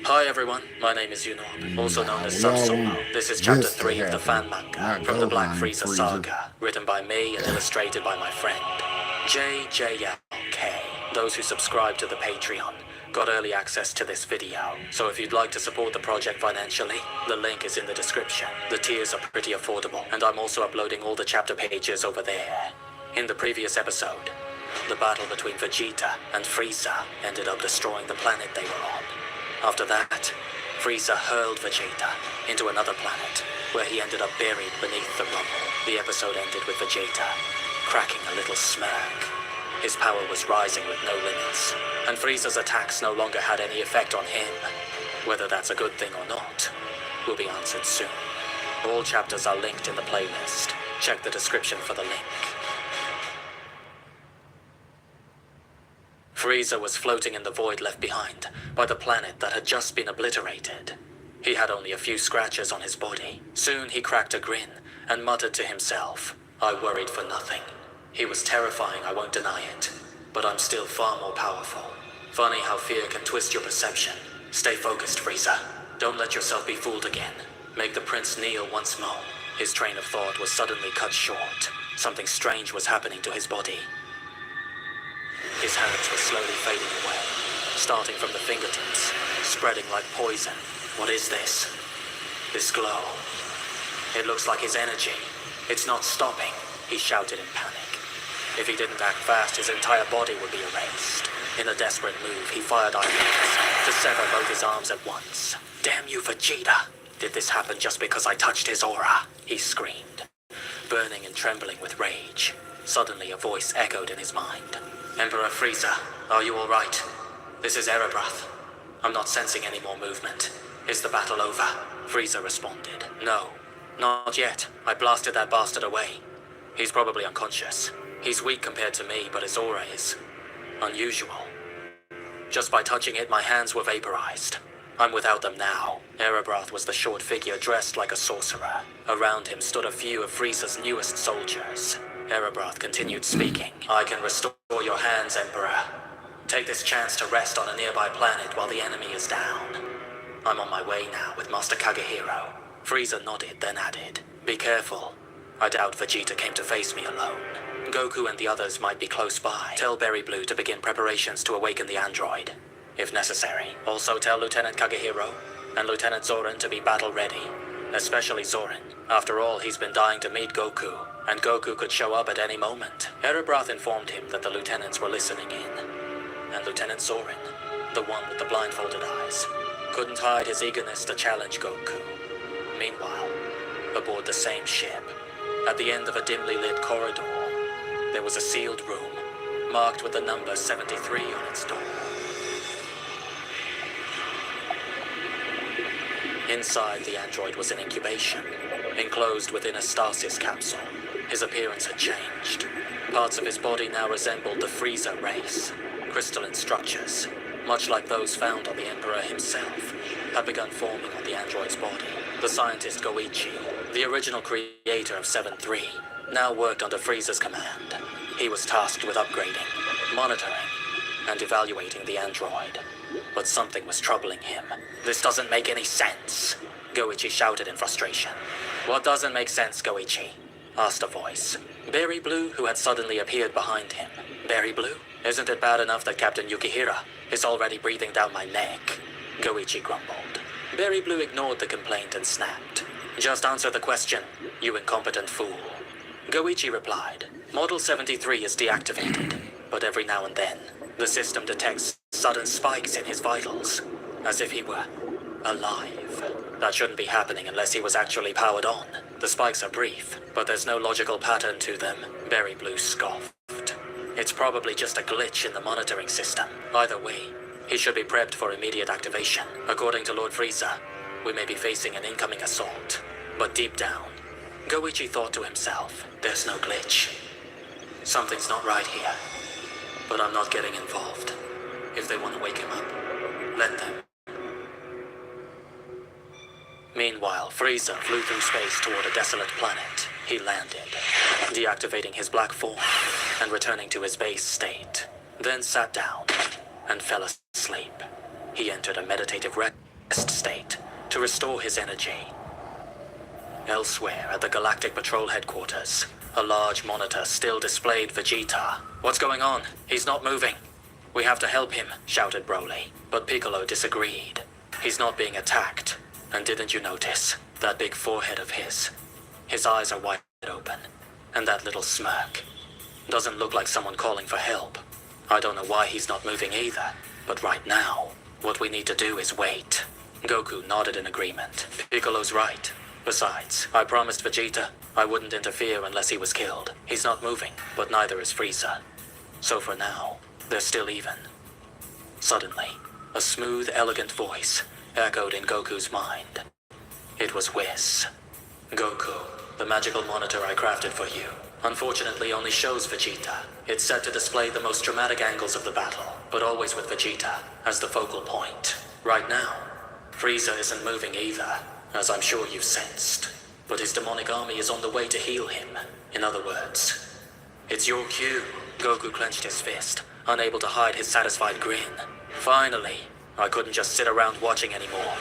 Hi everyone, my name is Zeno, also known as Sub-Zoro. This is chapter 3 of the fan manga from the Black Frieza saga, written by me and illustrated by my friend JJLK. Those who subscribe to the Patreon got early access to this video, so if you'd like to support the project financially, the link is in the description. The tiers are pretty affordable, and I'm also uploading all the chapter pages over there. In the previous episode, the battle between Vegeta and Frieza ended up destroying the planet they were on. After that, Frieza hurled Vegeta into another planet, where he ended up buried beneath the rubble. The episode ended with Vegeta cracking a little smirk. His power was rising with no limits, and Frieza's attacks no longer had any effect on him. Whether that's a good thing or not will be answered soon. All chapters are linked in the playlist. Check the description for the link. Frieza was floating in the void left behind by the planet that had just been obliterated. He had only a few scratches on his body. Soon he cracked a grin and muttered to himself, "I worried for nothing." He was terrifying, I won't deny it, but I'm still far more powerful. Funny how fear can twist your perception. Stay focused, Frieza. Don't let yourself be fooled again. Make the prince kneel once more. His train of thought was suddenly cut short. Something strange was happening to his body. His hands were slowly fading away, starting from the fingertips, spreading like poison. What is this? This glow. It looks like his energy. It's not stopping, he shouted in panic. If he didn't act fast, his entire body would be erased. In a desperate move, he fired icons to sever both his arms at once. Damn you, Vegeta! Did this happen just because I touched his aura? He screamed, burning and trembling with rage. Suddenly, a voice echoed in his mind. Emperor Frieza, are you alright? This is Erebroth. I'm not sensing any more movement. Is the battle over? Frieza responded. No, not yet. I blasted that bastard away. He's probably unconscious. He's weak compared to me, but his aura is unusual. Just by touching it, my hands were vaporized. I'm without them now. Erebroth was the short figure dressed like a sorcerer. Around him stood a few of Frieza's newest soldiers. Erebroth continued speaking. I can restore your hands, Emperor. Take this chance to rest on a nearby planet while the enemy is down. I'm on my way now with Master Kagehiro. Frieza nodded, then added, be careful. I doubt Vegeta came to face me alone. Goku and the others might be close by. Tell Berry Blue to begin preparations to awaken the android, if necessary. Also tell Lieutenant Kagehiro and Lieutenant Zorin to be battle ready. Especially Zorin. After all, he's been dying to meet Goku, and Goku could show up at any moment. Erebroth informed him that the lieutenants were listening in. And Lieutenant Zorin, the one with the blindfolded eyes, couldn't hide his eagerness to challenge Goku. Meanwhile, aboard the same ship, at the end of a dimly lit corridor, there was a sealed room, marked with the number 73 on its door. Inside, the android was in incubation, enclosed within a stasis capsule. His appearance had changed. Parts of his body now resembled the Frieza race. Crystalline structures, much like those found on the Emperor himself, had begun forming on the android's body. The scientist Goichi, the original creator of 7-3, now worked under Frieza's command. He was tasked with upgrading, monitoring, and evaluating the android. But something was troubling him. This doesn't make any sense, Goichi shouted in frustration. What doesn't make sense, Goichi? Asked a voice. Berry Blue, who had suddenly appeared behind him. Berry Blue? Isn't it bad enough that Captain Yukihira is already breathing down my neck? Goichi grumbled. Berry Blue ignored the complaint and snapped. Just answer the question, you incompetent fool. Goichi replied. Model 73 is deactivated, but every now and then, the system detects sudden spikes in his vitals, as if he were alive. That shouldn't be happening unless he was actually powered on. The spikes are brief, but there's no logical pattern to them. Berry Blue scoffed. It's probably just a glitch in the monitoring system. Either way, he should be prepped for immediate activation. According to Lord Frieza, we may be facing an incoming assault. But deep down, Goichi thought to himself, there's no glitch. Something's not right here. But I'm not getting involved. If they want to wake him up, let them. Meanwhile, Frieza flew through space toward a desolate planet. He landed, deactivating his black form and returning to his base state. Then sat down and fell asleep. He entered a meditative rest state to restore his energy. Elsewhere at the Galactic Patrol headquarters, a large monitor still displayed Vegeta. What's going on? He's not moving. We have to help him, shouted Broly. But Piccolo disagreed. He's not being attacked. And didn't you notice that big forehead of his? His eyes are wide open. And that little smirk. Doesn't look like someone calling for help. I don't know why he's not moving either. But right now, what we need to do is wait. Goku nodded in agreement. Piccolo's right. Besides, I promised Vegeta I wouldn't interfere unless he was killed. He's not moving, but neither is Frieza. So for now, they're still even. Suddenly, a smooth, elegant voice echoed in Goku's mind. It was Whis. Goku, the magical monitor I crafted for you, unfortunately only shows Vegeta. It's set to display the most dramatic angles of the battle, but always with Vegeta as the focal point. Right now, Frieza isn't moving either, as I'm sure you've sensed. But his demonic army is on the way to heal him. In other words, it's your cue. Goku clenched his fist, unable to hide his satisfied grin. Finally, I couldn't just sit around watching anymore.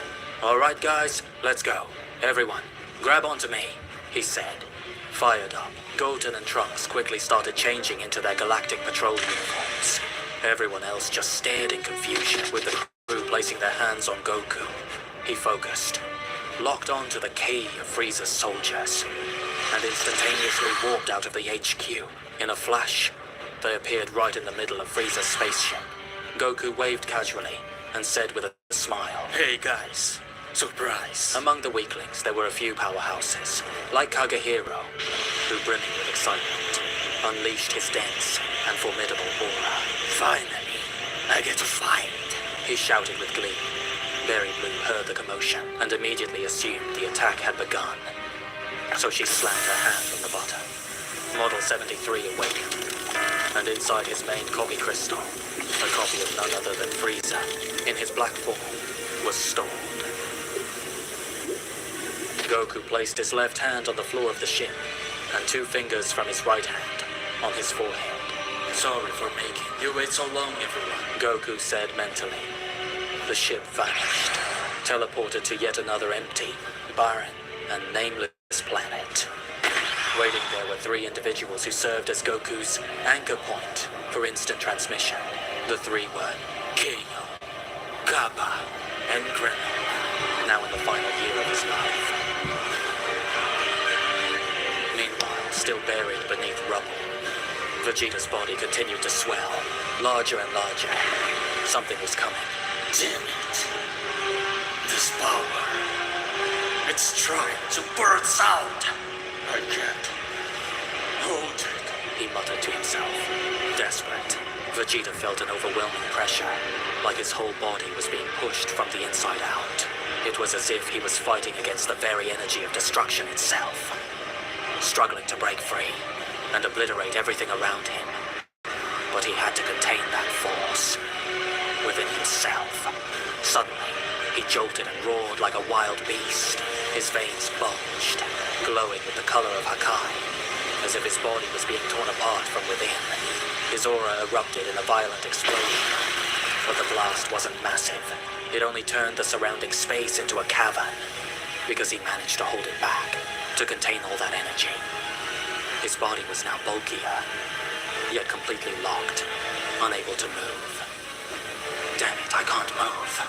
All right, guys, let's go. Everyone, grab onto me, he said. Fired up, Goten and Trunks quickly started changing into their Galactic Patrol uniforms. Everyone else just stared in confusion, with the crew placing their hands on Goku. He focused, locked onto the key of Frieza's soldiers, and instantaneously warped out of the HQ. In a flash, they appeared right in the middle of Frieza's spaceship. Goku waved casually and said with a smile, "Hey guys, surprise." Among the weaklings, there were a few powerhouses, like Kagehiro, who, brimming with excitement, unleashed his dense and formidable aura. "Finally, I get to fight," he shouted with glee. Berry Blue heard the commotion and immediately assumed the attack had begun. So she slammed her hand on the button. Model 73 awakened, and inside his main copy crystal, a copy of none other than Frieza, in his black form, was stored. Goku placed his left hand on the floor of the ship, and 2 fingers from his right hand on his forehead. "Sorry for making you wait so long, everyone," Goku said mentally. The ship vanished, teleported to yet another empty, barren, and nameless planet. Waiting there were 3 individuals who served as Goku's anchor point for instant transmission. The 3 were Kano, Kappa, and Gremlin, now in the final year of his life. Meanwhile, still buried beneath rubble, Vegeta's body continued to swell, larger and larger. Something was coming. Damn it. This power. It's trying to burst out. I can't hold it, he muttered to himself. Desperate, Vegeta felt an overwhelming pressure, like his whole body was being pushed from the inside out. It was as if he was fighting against the very energy of destruction itself, struggling to break free and obliterate everything around him. But he had to contain that force within himself. Suddenly, he jolted and roared like a wild beast. His veins bulged, glowing with the color of Hakai, as if his body was being torn apart from within. His aura erupted in a violent explosion, but the blast wasn't massive. It only turned the surrounding space into a cavern, because he managed to hold it back, to contain all that energy. His body was now bulkier, yet completely locked, unable to move. "Damn it, I can't move,"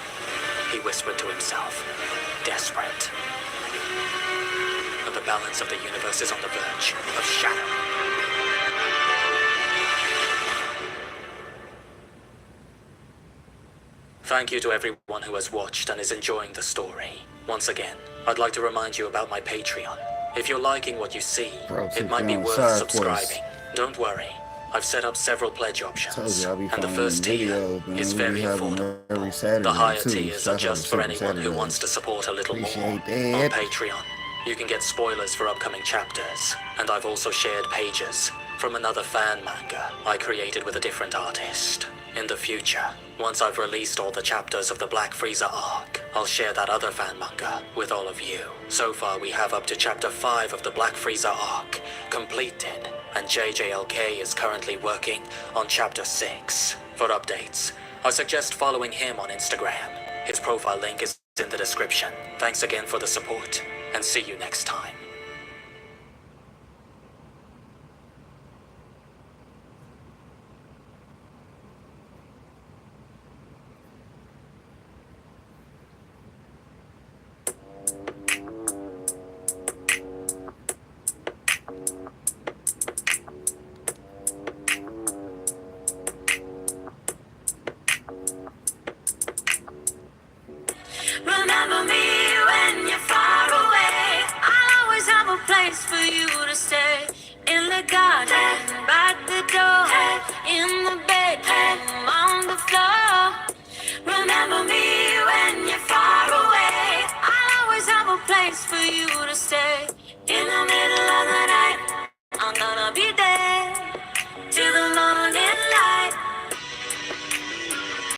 he whispered to himself, desperate. But the balance of the universe is on the verge of shattering. Thank you to everyone who has watched and is enjoying the story. Once again, I'd like to remind you about my Patreon. If you're liking what you see, Bro, it might be on worth side subscribing. Don't worry, I've set up several pledge options, Told you I'll be and the finding first tier videos, man. is We be very having affordable. every Saturday The higher too. tiers So are that's why just the for Super anyone who Saturdays. wants to support a little more. Appreciate On that. Patreon, you can get spoilers for upcoming chapters, and I've also shared pages from another fan manga I created with a different artist. In the future, once I've released all the chapters of the Black Frieza arc, I'll share that other fan manga with all of you. So far, we have up to chapter 5 of the Black Frieza arc completed, and JJLK is currently working on chapter 6. For updates, I suggest following him on Instagram. His profile link is in the description. Thanks again for the support, and see you next time. Remember me when you're far away. I'll always have a place for you to stay. In the garden, by the door, in the bedroom, on the floor. Remember me when you're far away. I'll always have a place for you to stay. In the middle of the night, I'm gonna be there.